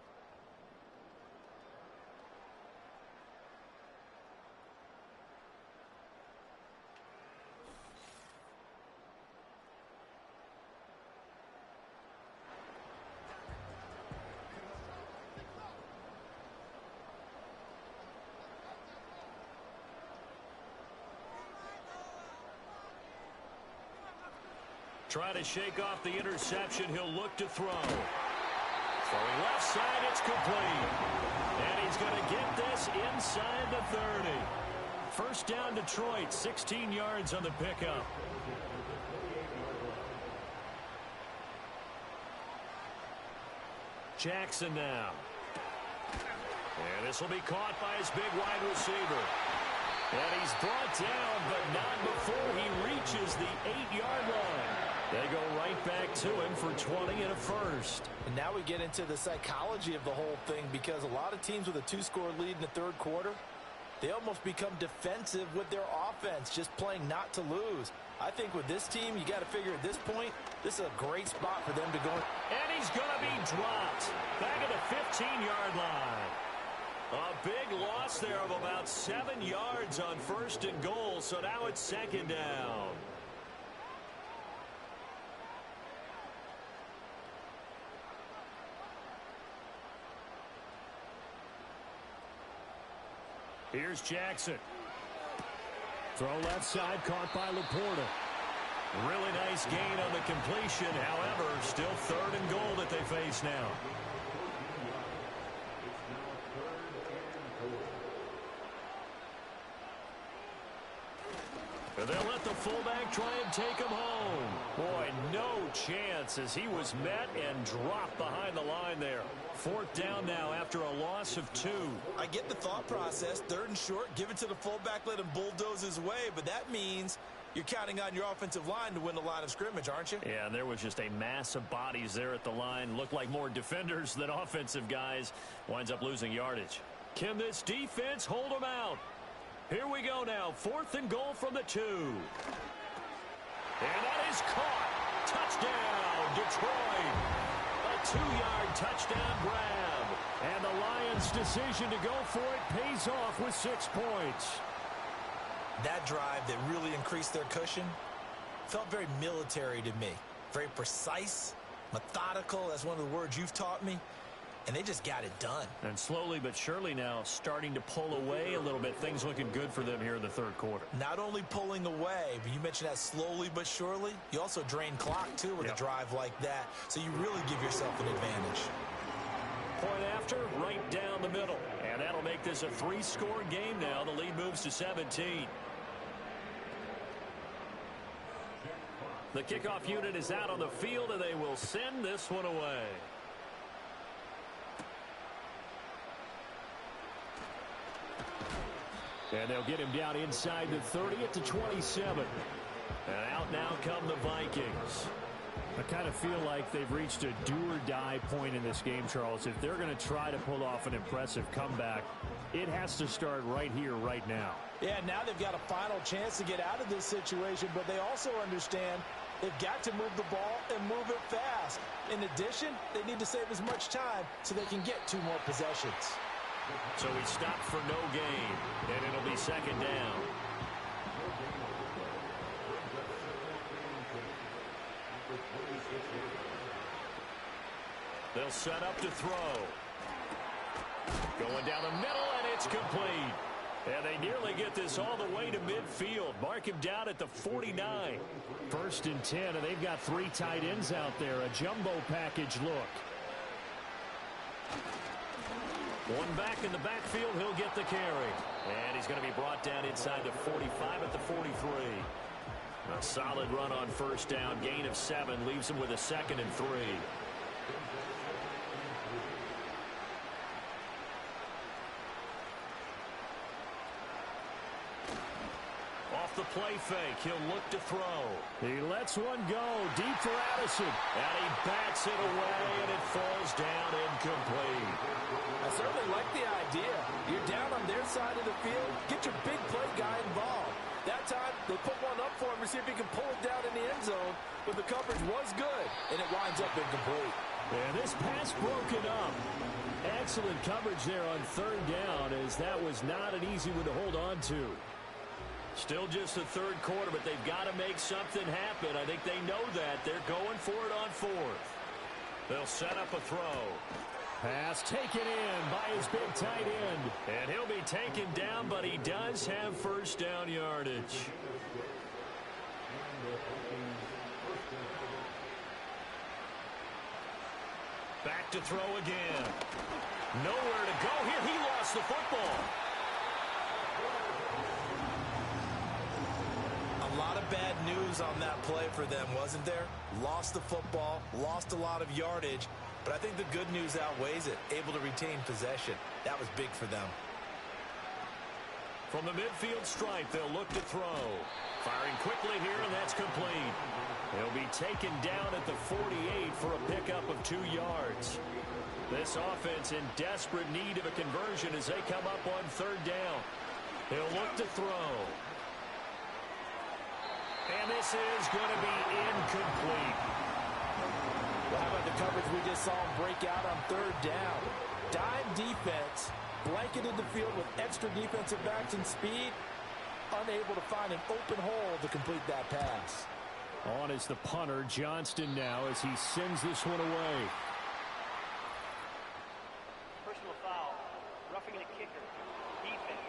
B: Try to shake off the interception. He'll look to throw. Throwing left side, it's complete. And he's going to get this inside the 30. First down, Detroit, 16 yards on the pickup. Jackson now. And this will be caught by his big wide receiver. And he's brought down, but not before he reaches the 8-yard line. They go right back to him for 20 and a first.
C: And now we get into the psychology of the whole thing, because a lot of teams with a 2-score lead in the 3rd quarter, they almost become defensive with their offense, just playing not to lose. I think with this team, you got to figure at this point, this is a great spot for them to go.
B: And he's going to be dropped back at the 15-yard line. A big loss there of about 7 yards on 1st and goal, so now it's second down. Here's Jackson.
D: Throw left side, caught by Laporta.
B: Really nice gain on the completion. However, still 3rd and goal that they face now. And they'll let the fullback try and take him home. Boy, no chance as he was met and dropped behind the line there. 4th down now after a loss of 2.
C: I get the thought process. 3rd and short, give it to the fullback, let him bulldoze his way. But that means You're counting on your offensive line to win the line of scrimmage, aren't you?
D: Yeah, there was just a mass of bodies there at the line. Looked like more defenders than offensive guys. Winds up losing yardage. Can this defense hold them out? Here we go now. 4th and goal from the 2. And that is caught. Touchdown, Detroit. A 2-yard touchdown grab. And the Lions' decision to go for it pays off with 6 points.
C: That drive that really increased their cushion felt very military to me. Very precise, methodical. That's one of the words you've taught me. And they just got it done.
D: And slowly but surely now starting to pull away a little bit. Things looking good for them here in the 3rd quarter.
C: Not only pulling away, but you mentioned that slowly but surely. You also drain clock, too, with a drive like that. So you really give yourself an advantage.
D: Point after, right down the middle. And that'll make this a 3-score game now. The lead moves to 17. The kickoff unit is out on the field, and they will send this one away. And they'll get him down inside the 30 at the 27. And out now come the Vikings. I kind of feel like they've reached a do-or-die point in this game, Charles. If they're going to try to pull off an impressive comeback, it has to start right here, right now.
C: Yeah, now they've got a final chance to get out of this situation, but they also understand they've got to move the ball and move it fast. In addition, they need to save as much time so they can get 2 more possessions.
D: So we stopped for no gain, and it'll be 2nd down. They'll set up to throw. Going down the middle, and it's complete. And they nearly get this all the way to midfield. Mark him down at the 49. 1st and 10, and they've got 3 tight ends out there. A jumbo package look. One back in the backfield, he'll get the carry. And he's going to be brought down inside the 45 at the 43. A solid run on 1st down. Gain of 7 leaves him with a 2nd and 3. Off the play fake, he'll look to throw. He lets one go deep for Addison. And he bats it away, and it falls down incomplete.
C: I certainly like the idea. You're down on their side of the field. Get your big play guy involved. That time, they put one up for him to see if he can pull it down in the end zone. But the coverage was good, and it winds up incomplete.
D: And this pass broken up. Excellent coverage there on 3rd down, as that was not an easy one to hold on to. Still just the 3rd quarter, but they've got to make something happen. I think they know that. They're going for it on 4th. They'll set up a throw. Pass taken in by his big tight end. And he'll be taken down, but he does have 1st down yardage. Back to throw again. Nowhere to go here. He lost the football.
C: A lot of bad news on that play for them, wasn't there? Lost the football, lost a lot of yardage, but I think the good news outweighs it. Able to retain possession. That was big for them.
D: From the midfield stripe, they'll look to throw. Firing quickly here, and that's complete. He'll be taken down at the 48 for a pickup of 2 yards. This offense in desperate need of a conversion as they come up on 3rd down. He'll look to throw. And this is going to be incomplete.
C: Well, how about the coverage we just saw him break out on 3rd down? Dime defense, blanketed the field with extra defensive backs and speed, unable to find an open hole to complete that pass.
D: On is the punter, Johnston, now as he sends this one away.
E: Personal foul. Roughing the kicker. Defense.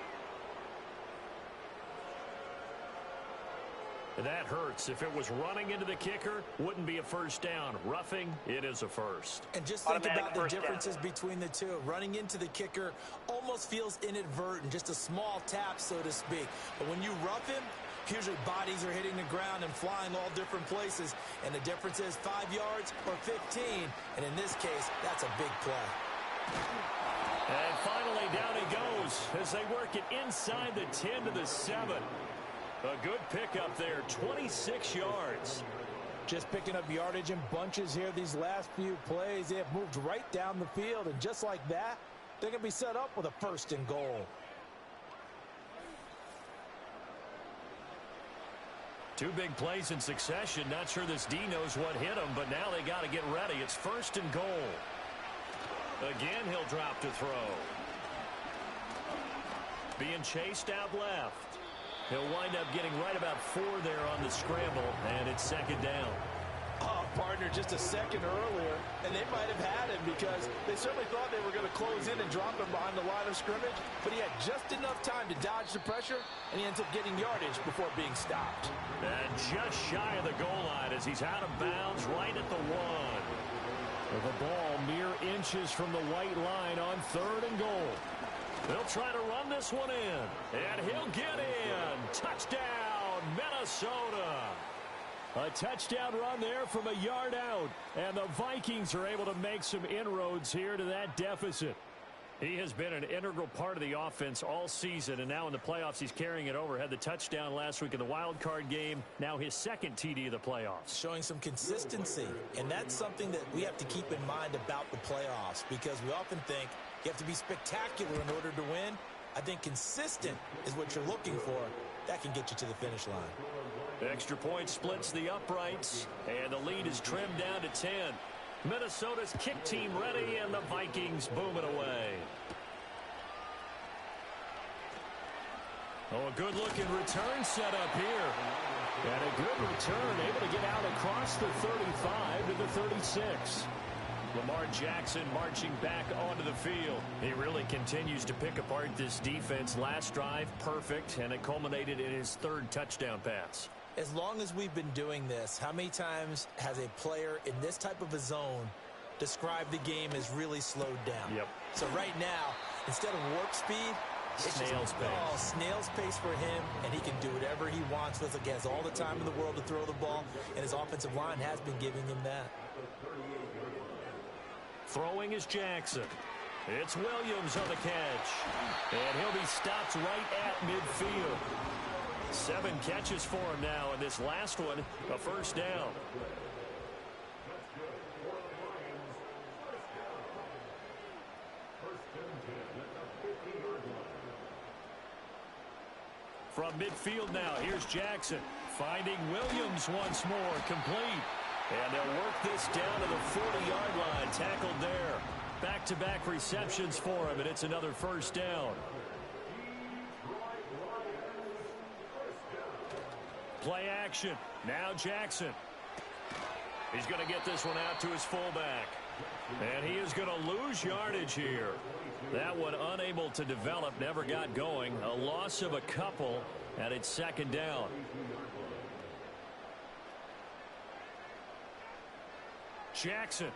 D: That hurts. If it was running into the kicker, wouldn't be a 1st down. Roughing, it is a 1st.
C: And just think
E: Automatic
C: about the
E: first down.
C: differences between the two. Running into the kicker almost feels inadvertent, just a small tap, so to speak. But when you rough him, usually bodies are hitting the ground and flying all different places. And the difference is 5 yards or 15. And in this case, that's a big play.
D: And finally, down he goes as they work it inside the 10 to the 7.
B: A good pickup there, 26 yards.
C: Just picking up yardage in bunches here these last few plays. They have moved right down the field, and just like that, they're going to be set up with a 1st and goal.
B: Two big plays in succession. Not sure this D knows what hit him, but now they got to get ready. It's 1st and goal. Again, he'll drop to throw. Being chased out left. He'll wind up getting right about 4 there on the scramble, and it's 2nd down.
C: Oh, partner, just a second earlier, and they might have had him because they certainly thought they were going to close in and drop him behind the line of scrimmage, but he had just enough time to dodge the pressure, and he ends up getting yardage before being stopped.
B: And just shy of the goal line as he's out of bounds right at the 1.
D: With the ball mere inches from the white line on 3rd and goal.
B: They'll try to run this one in, and he'll get in. Touchdown, Minnesota.
D: A touchdown run there from a yard out, and the Vikings are able to make some inroads here to that deficit.
B: He has been an integral part of the offense all season, and now in the playoffs he's carrying it over. Had the touchdown last week in the wild card game, now his 2nd TD of the playoffs.
C: Showing some consistency, and that's something that we have to keep in mind about the playoffs because we often think you have to be spectacular in order to win. I think consistent is what you're looking for. That can get you to the finish line.
B: Extra point splits the uprights, and the lead is trimmed down to 10. Minnesota's kick team ready, and the Vikings booming away. Oh, a good-looking return set up here.
D: And a good return, able to get out across the 35 to the 36.
B: Lamar Jackson marching back onto the field. He really continues to pick apart this defense. Last drive, perfect, and it culminated in his 3rd touchdown pass.
C: As long as we've been doing this, how many times has a player in this type of a zone described the game as really slowed down?
B: Yep.
C: So right now, instead of warp speed, it's
B: snail's pace.
C: Oh, snail's pace for him, and he can do whatever he wants. Feels like he has all the time in the world to throw the ball, and his offensive line has been giving him that.
B: Throwing is Jackson. It's Williams on the catch. And he'll be stopped right at midfield. 7 catches for him now, and this last one, a 1st down. From midfield now, here's Jackson. Finding Williams once more, complete. And they'll work this down to the 40-yard line, tackled there. Back-to-back receptions for him, and it's another 1st down. Play action. Now Jackson. He's going to get this one out to his fullback. And he is going to lose yardage here. That one unable to develop, never got going. A loss of a couple, and it's 2nd down. Jackson.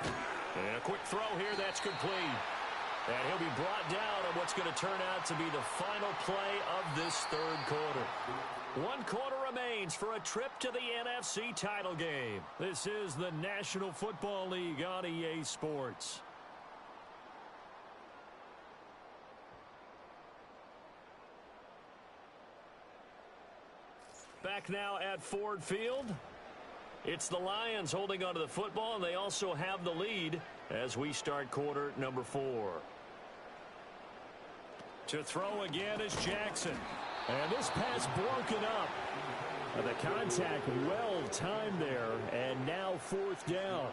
B: And a quick throw here, that's complete. And he'll be brought down on what's going to turn out to be the final play of this 3rd quarter. 1 quarter remains for a trip to the NFC title game. This is the National Football League on EA Sports. Back now at Ford Field. It's the Lions holding onto the football, and they also have the lead as we start quarter number 4. To throw again is Jackson.
D: And this pass broken up. And the contact well timed there, and now 4th down.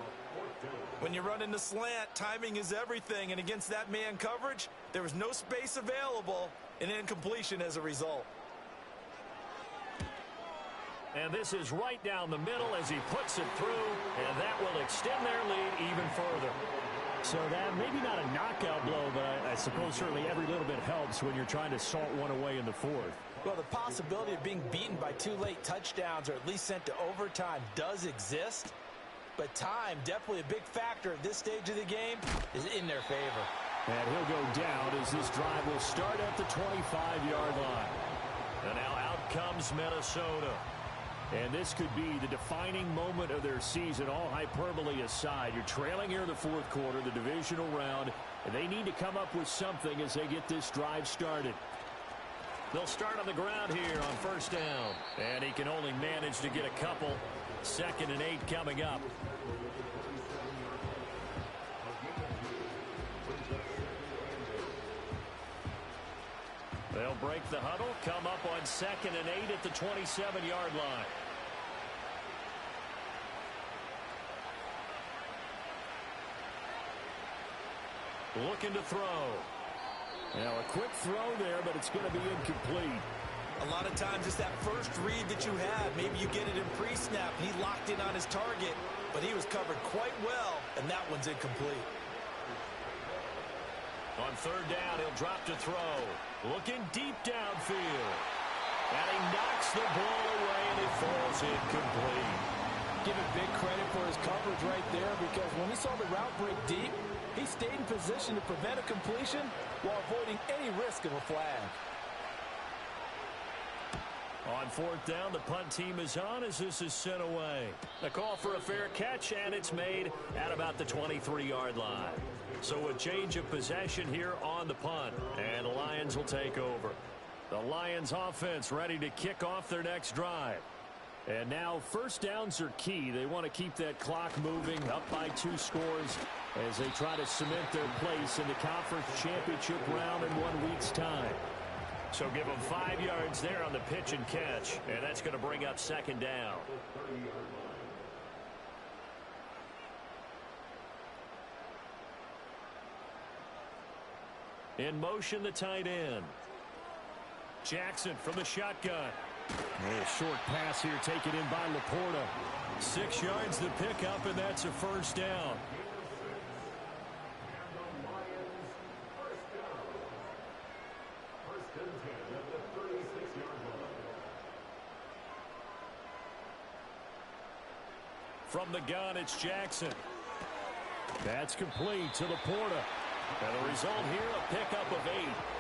C: When you run in the slant, timing is everything, and against that man coverage, there was no space available, and incompletion as a result.
B: And this is right down the middle as he puts it through, and that will extend their lead even further.
D: So that maybe not a knockout blow, but I suppose certainly every little bit helps when you're trying to salt one away in the 4th.
C: Well, the possibility of being beaten by 2 late touchdowns or at least sent to overtime does exist, but time, definitely a big factor at this stage of the game, is in their favor.
D: And he'll go down as this drive will start at the 25-yard line.
B: And now out comes Minnesota.
D: And this could be the defining moment of their season, all hyperbole aside. You're trailing here in the 4th quarter, the divisional round, and they need to come up with something as they get this drive started. They'll start on the ground here on first down. And he can only manage to get a couple. 2nd and 8 coming up. They'll break the huddle, come up on 2nd and 8 at the 27-yard line. Looking to throw. Now a quick throw there, but it's going to be incomplete.
C: A lot of times it's that first read that you have. Maybe you get it in pre-snap. He locked in on his target, but he was covered quite well, and that one's incomplete.
D: On 3rd down, he'll drop to throw. Looking deep downfield. And he knocks the ball away, and it falls incomplete.
C: Give him big credit for his coverage right there, because when he saw the route break deep, he stayed in position to prevent a completion while avoiding any risk of a flag.
D: On 4th down, the punt team is on as this is sent away. The call for a fair catch, and it's made at about the 23-yard line. So a change of possession here on the punt, and the Lions will take over. The Lions offense ready to kick off their next drive. And now first downs are key. They want to keep that clock moving up by 2 scores as they try to cement their place in the conference championship round in 1 week's time. So give them 5 yards there on the pitch and catch, and that's going to bring up 2nd down. In motion, the tight end. Jackson from the shotgun. A short pass here taken in by Laporta. 6 yards to pick up, and that's a first down. From the gun, it's Jackson. That's complete to Laporta. And the result here, a pickup of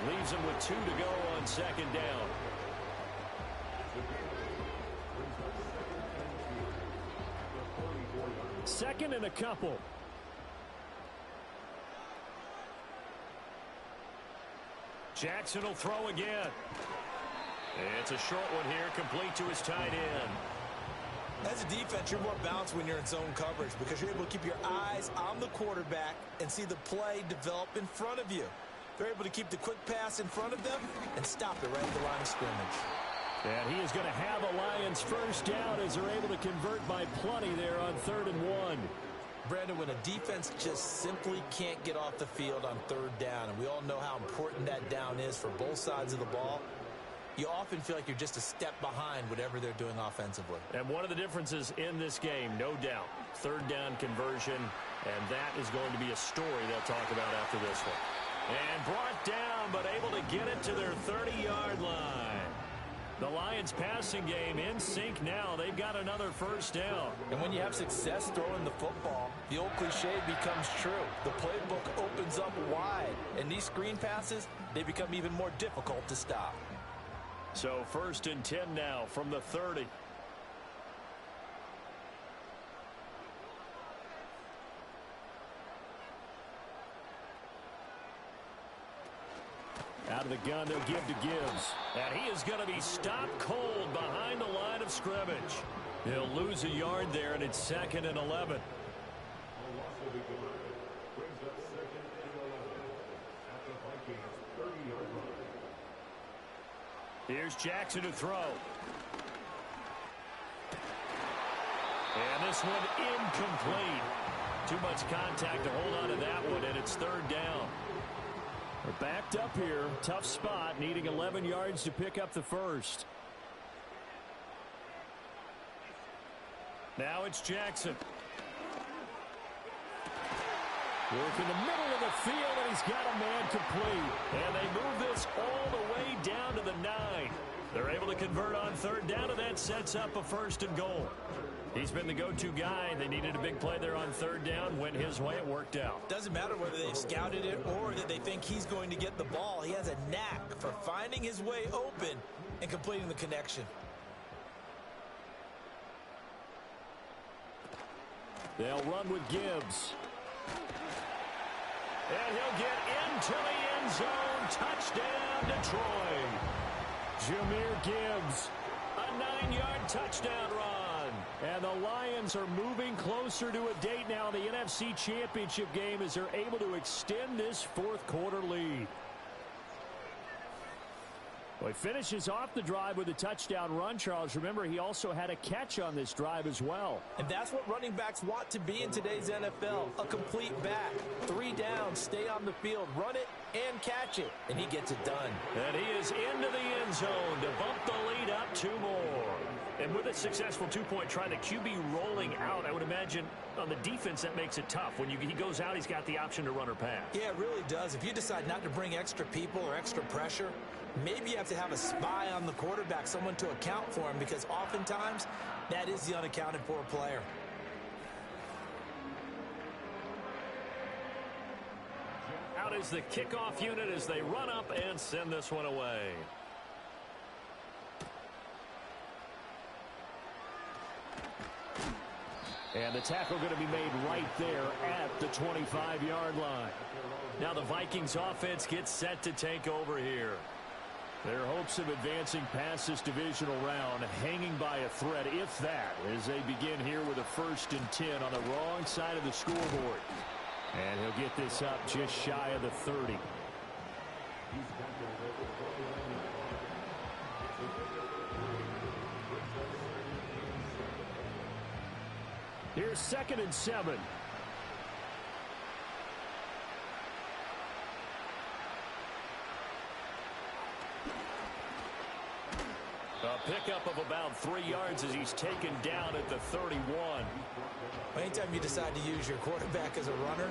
D: 8. Leaves him with 2 to go on 2nd down. Second and a couple. Jackson will throw again. It's a short one here, complete to his tight end.
C: As a defense, you're more balanced when you're in zone coverage because you're able to keep your eyes on the quarterback and see the play develop in front of you. They're able to keep the quick pass in front of them and stop it right at the line of scrimmage.
D: And he is going to have a Lions first down as they're able to convert by plenty there on 3rd and 1.
C: Brandon, when a defense just simply can't get off the field on 3rd down, and we all know how important that down is for both sides of the ball, you often feel like you're just a step behind whatever they're doing offensively.
D: And one of the differences in this game, no doubt, 3rd down conversion, and that is going to be a story they'll talk about after this one. And brought down, but able to get it to their 30-yard line. The Lions passing game in sync now. They've got another first down.
C: And when you have success throwing the football, the old cliche becomes true. The playbook opens up wide, and these screen passes, they become even more difficult to stop.
D: So 1st and 10 now from the 30. Out of the gun, they'll give to Gibbs. And he is going to be stopped cold behind the line of scrimmage. He'll lose a yard there, and it's 2nd and 11. Here's Jackson to throw. And this one incomplete. Too much contact to hold on to that one, and it's 3rd down. They're backed up here. Tough spot, needing 11 yards to pick up the first. Now it's Jackson. Work in the middle of the field, and he's got a man complete. And they move this all the way down to the 9. They're able to convert on 3rd down, and that sets up a 1st and goal. He's been the go-to guy. They needed a big play there on 3rd down. Went his way. It worked out.
C: Doesn't matter whether they've scouted it or that they think he's going to get the ball. He has a knack for finding his way open and completing the connection.
D: They'll run with Gibbs. And he'll get into the end zone. Touchdown, Detroit.
B: Jahmyr Gibbs, a 9-yard touchdown run. And the Lions are moving closer to a date now in the NFC Championship game as they're able to extend this fourth-quarter lead. Well, he finishes off the drive with a touchdown run, Charles. Remember, he also had a catch on this drive as well.
C: And that's what running backs want to be in today's NFL, a complete back. 3 downs, stay on the field, run it, and catch it. And he gets it done.
B: And he is into the end zone to bump the lead up 2 more. And with a successful 2-point try, the QB rolling out, I would imagine on the defense that makes it tough. When he goes out, he's got the option to run or pass.
C: Yeah, it really does. If you decide not to bring extra people or extra pressure, maybe you have to have a spy on the quarterback, someone to account for him, because oftentimes that is the unaccounted for player.
B: Out is the kickoff unit as they run up and send this one away. And the tackle going to be made right there at the 25-yard line. Now the Vikings offense gets set to take over here. Their hopes of advancing past this divisional round hanging by a thread, if that, as they begin here with a 1st and 10 on the wrong side of the scoreboard. And he'll get this up just shy of the 30. Here's 2nd and 7. A pickup of about 3 yards as he's taken down at the 31.
C: Anytime you decide to use your quarterback as a runner,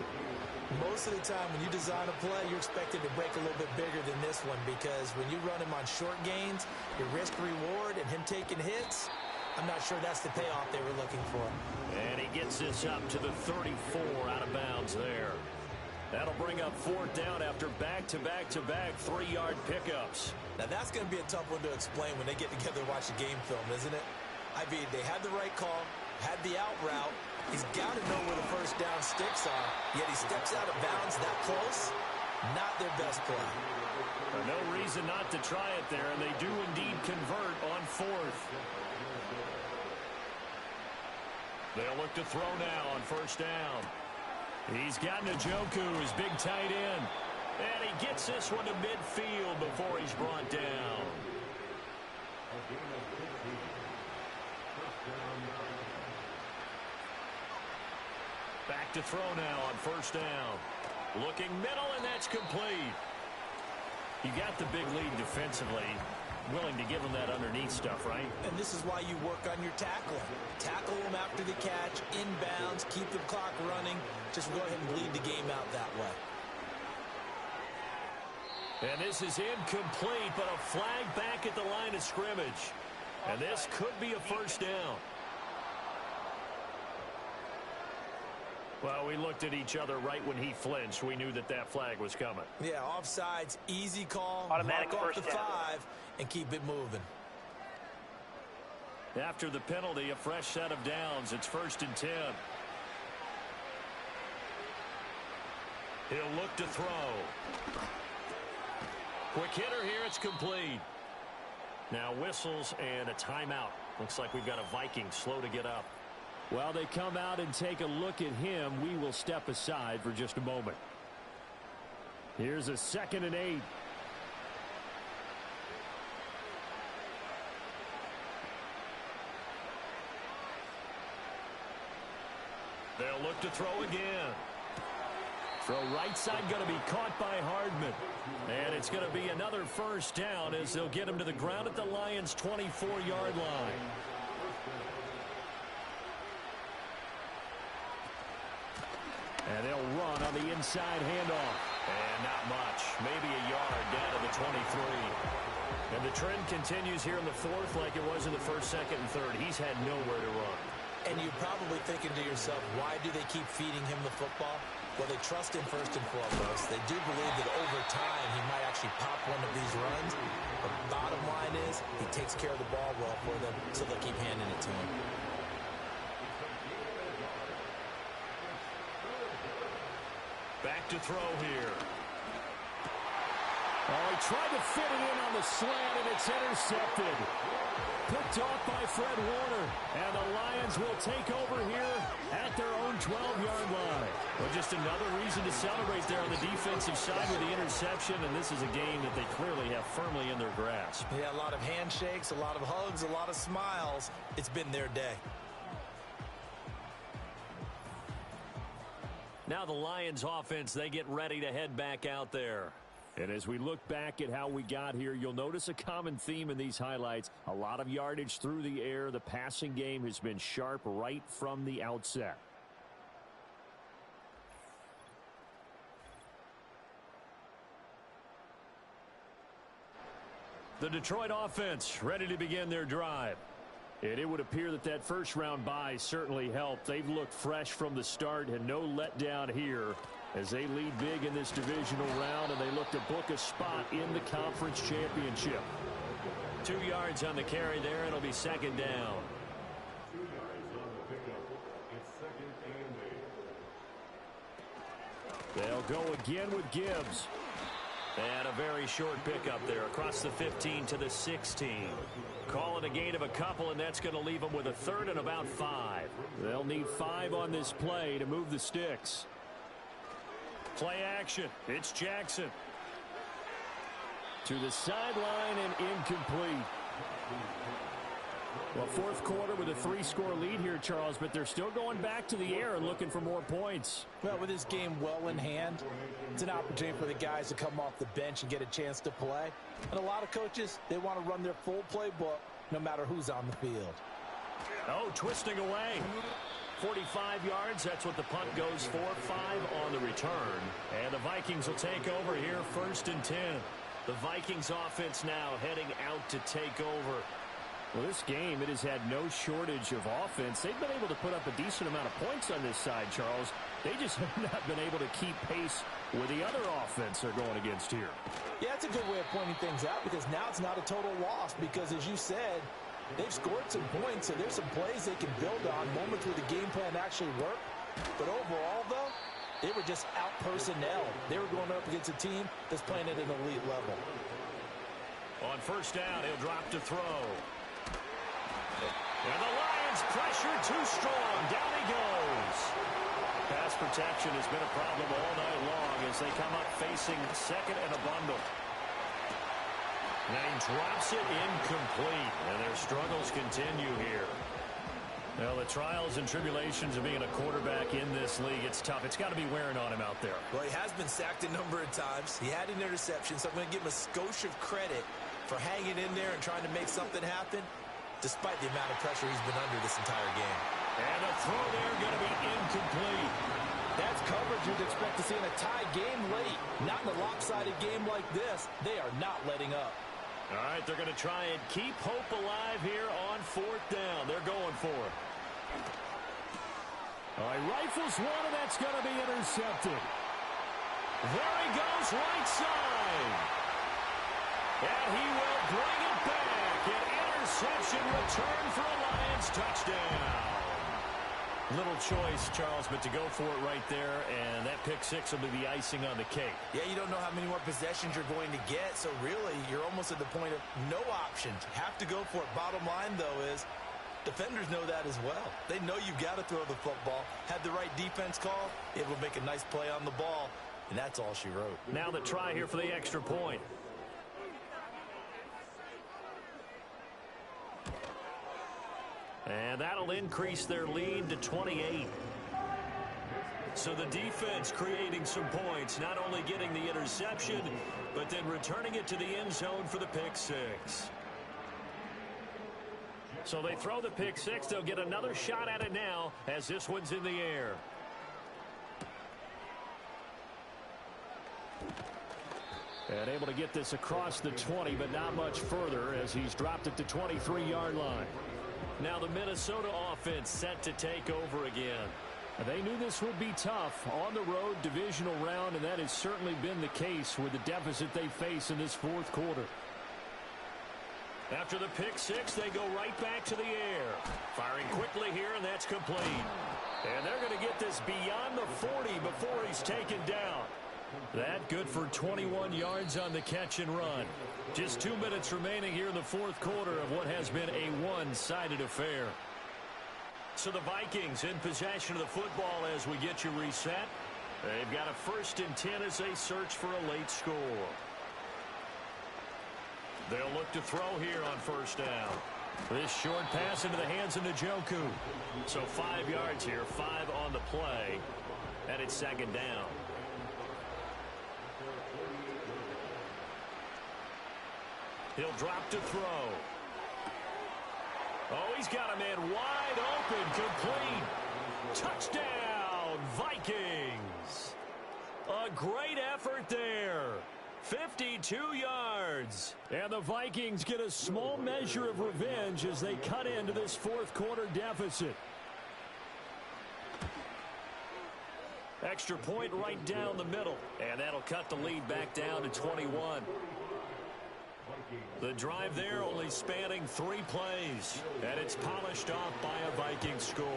C: most of the time when you design a play, you're expected to break a little bit bigger than this one, because when you run him on short gains, your risk-reward and him taking hits, I'm not sure that's the payoff they were looking for.
B: And he gets this up to the 34 out of bounds there. That'll bring up 4th down after back-to-back-to-back 3-yard pickups.
C: Now that's going to be a tough one to explain when they get together and watch the game film, isn't it? I mean, they had the right call, had the out route. He's got to know where the 1st down sticks are, yet he steps out of bounds that close. Not their best play.
B: No reason not to try it there, and they do indeed convert on 4th. They'll look to throw now on 1st down. He's got Njoku, his big tight end. And he gets this one to midfield before he's brought down. Back to throw now on 1st down. Looking middle, and that's complete. You got the big lead defensively. Willing to give him that underneath stuff, right?
C: And this is why you work on your tackling. Tackle him after the catch, inbounds, keep the clock running. Just go ahead and bleed the game out that way.
B: And this is incomplete, but a flag back at the line of scrimmage. And this could be a 1st down. Well, we looked at each other right when he flinched. We knew that that flag was coming.
C: Yeah, offsides, easy call.
E: Automatic
C: mark off the
E: 1st down.
C: 5 and keep it moving.
B: After the penalty, a fresh set of downs. It's 1st and 10. He'll look to throw. Quick hitter here. It's complete. Now whistles and a timeout. Looks like we've got a Viking slow to get up.
D: While they come out and take a look at him, we will step aside for just a moment. Here's a 2nd and 8.
B: They'll look to throw again. Throw right side going to be caught by Hardman. And it's going to be another 1st down as they'll get him to the ground at the Lions' 24-yard line. And they'll run on the inside handoff. And not much. Maybe a yard down to the 23. And the trend continues here in the 4th like it was in the 1st, 2nd, and 3rd. He's had nowhere to run.
C: And you're probably thinking to yourself, why do they keep feeding him the football? Well, they trust him first and foremost. They do believe that over time he might actually pop one of these runs. But bottom line is he takes care of the ball well for them, so they'll keep handing it to him.
B: Back to throw here.
D: Oh, he tried to fit it in on the slant, and it's intercepted. Picked off by Fred Warner. And the Lions will take over here at their own 12-yard line.
B: Well, just another reason to celebrate there on the defensive side with the interception, and this is a game that they clearly have firmly in their grasp.
C: Yeah, a lot of handshakes, a lot of hugs, a lot of smiles. It's been their day.
B: Now the Lions offense, they get ready to head back out there.
D: And as we look back at how we got here, you'll notice a common theme in these highlights. A lot of yardage through the air. The passing game has been sharp right from the outset.
B: The Detroit offense ready to begin their drive.
D: And it would appear that that first-round bye certainly helped. They've looked fresh from the start and no letdown here as they lead big in this divisional round, and they look to book a spot in the conference championship.
B: 2 yards on the carry there. It'll be second down.
D: They'll go again with Gibbs.
B: And a very short pickup there across the 15 to the 16. Call it a gain of a couple, and that's going to leave them with a third and about 5.
D: They'll need 5 on this play to move the sticks.
B: Play action. It's Jackson.
D: To the sideline and incomplete. Well, fourth quarter with a 3-score lead here, Charles, but they're still going back to the air and looking for more points.
C: Well, with this game well in hand, it's an opportunity for the guys to come off the bench and get a chance to play. And a lot of coaches, they want to run their full playbook no matter who's on the field.
B: Oh, twisting away. 45 yards, that's what the punt goes for. 5 on the return. And the Vikings will take over here, 1st and 10. The Vikings offense now heading out to take over.
D: Well, this game, it has had no shortage of offense. They've been able to put up a decent amount of points on this side, Charles. They just have not been able to keep pace with the other offense they're going against here.
C: Yeah, it's a good way of pointing things out because now it's not a total loss because, as you said, they've scored some points, so there's some plays they can build on, moments where the game plan actually worked. But overall, though, they were just out personnel. They were going up against a team that's playing at an elite level.
B: On first down, he'll drop to throw. And the Lions pressure too strong. Down he goes. Pass protection has been a problem all night long as they come up facing second and a bundle. And he drops it incomplete. And their struggles continue here. Well, the trials and tribulations of being a quarterback in this league, it's tough. It's got to be wearing on him out there.
C: Well, he has been sacked a number of times. He had an interception, so I'm going to give him a skosh of credit for hanging in there and trying to make something happen, despite the amount of pressure he's been under this entire game.
B: And a throw there going to be incomplete.
C: That's coverage you'd expect to see in a tie game late. Not in a lopsided game like this. They are not letting up.
B: All right, they're going to try and keep hope alive here on 4th down. They're going for it.
D: All right, rifles one, and that's going to be intercepted.
B: There he goes, right side. And he will bring it back. An interception return for a Lions touchdown. Little choice, Charles, but to go for it right there, and that pick 6 will be the icing on the cake.
C: Yeah, you don't know how many more possessions you're going to get, so really you're almost at the point of no options. Have to go for it. Bottom line, though, is defenders know that as well. They know you've got to throw the football. Had the right defense call, able to make a nice play on the ball, and that's all she wrote.
B: Now the try here for the extra point. And that'll increase their lead to 28. So the defense creating some points, not only getting the interception, but then returning it to the end zone for the pick 6. So they throw the pick 6. They'll get another shot at it now as this one's in the air.
D: And able to get this across the 20, but not much further as he's dropped it to 23-yard line.
B: Now the Minnesota offense set to take over again.
D: They knew this would be tough on the road, divisional round, and that has certainly been the case with the deficit they face in this 4th quarter.
B: After the pick 6, they go right back to the air. Firing quickly here, and that's complete. And they're going to get this beyond the 40 before he's taken down.
D: That good for 21 yards on the catch and run. Just 2 minutes remaining here in the fourth quarter of what has been a one-sided affair. So the Vikings in possession of the football as we get you reset. They've got a 1st and 10 as they search for a late score. They'll look to throw here on 1st down. This short pass into the hands of Njoku. So 5 yards here, 5 on the play, and it's 2nd down. He'll drop to throw. Oh, he's got a man wide open, complete. Touchdown, Vikings. A great effort there. 52 yards. And the Vikings get a small measure of revenge as they cut into this fourth quarter deficit. Extra point right down the middle. And that'll cut the lead back down to 21. The drive there only spanning 3 plays. And it's polished off by a Viking score.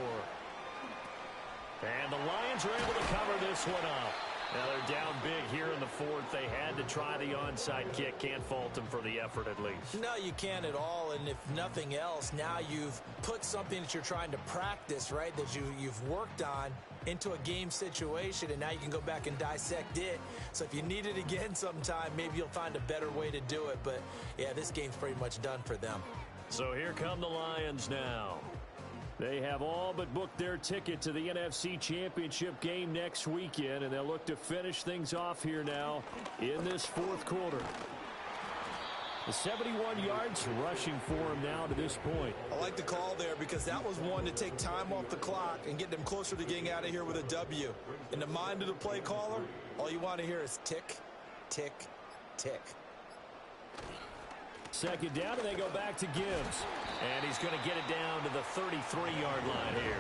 D: And the Lions are able to cover this one up. Now they're down big here in the fourth. They had to try the onside kick. Can't fault them for the effort at least.
C: No, you can't at all. And if nothing else, now you've put something that you're trying to practice, right, that you've worked on into a game situation, and now you can go back and dissect it. So if you need it again sometime, maybe you'll find a better way to do it. But, yeah, this game's pretty much done for them.
D: So here come the Lions now. They have all but booked their ticket to the NFC Championship game next weekend, and they'll look to finish things off here now in this fourth quarter. The 71 yards rushing for him now to this point.
C: I like the call there because that was one to take time off the clock and get them closer to getting out of here with a W. In the mind of the play caller, all you want to hear is tick, tick, tick.
D: 2nd down, and they go back to Gibbs.
B: And he's going to get it down to the 33-yard line here.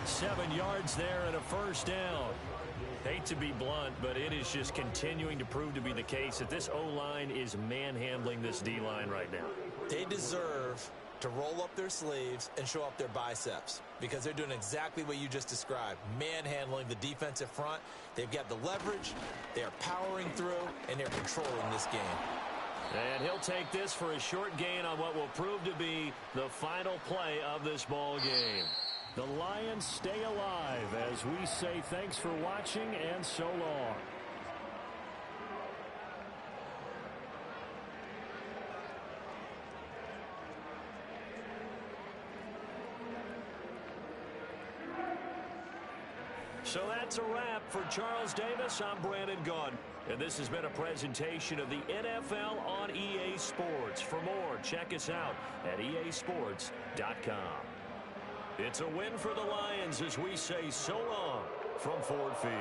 D: 7 yards there and a 1st down.
B: Hate to be blunt, but it is just continuing to prove to be the case that this O-line is manhandling this D-line right now.
C: They deserve to roll up their sleeves and show up their biceps because they're doing exactly what you just described, manhandling the defensive front. They've got the leverage, they're powering through, and they're controlling this game.
B: And he'll take this for a short gain on what will prove to be the final play of this ball game.
D: The Lions stay alive as we say thanks for watching and so long.
B: So that's a wrap for Charles Davis. I'm Brandon Gunn. And this has been a presentation of the NFL on EA Sports. For more, check us out at easports.com. It's a win for the Lions as we say so long from Ford Field.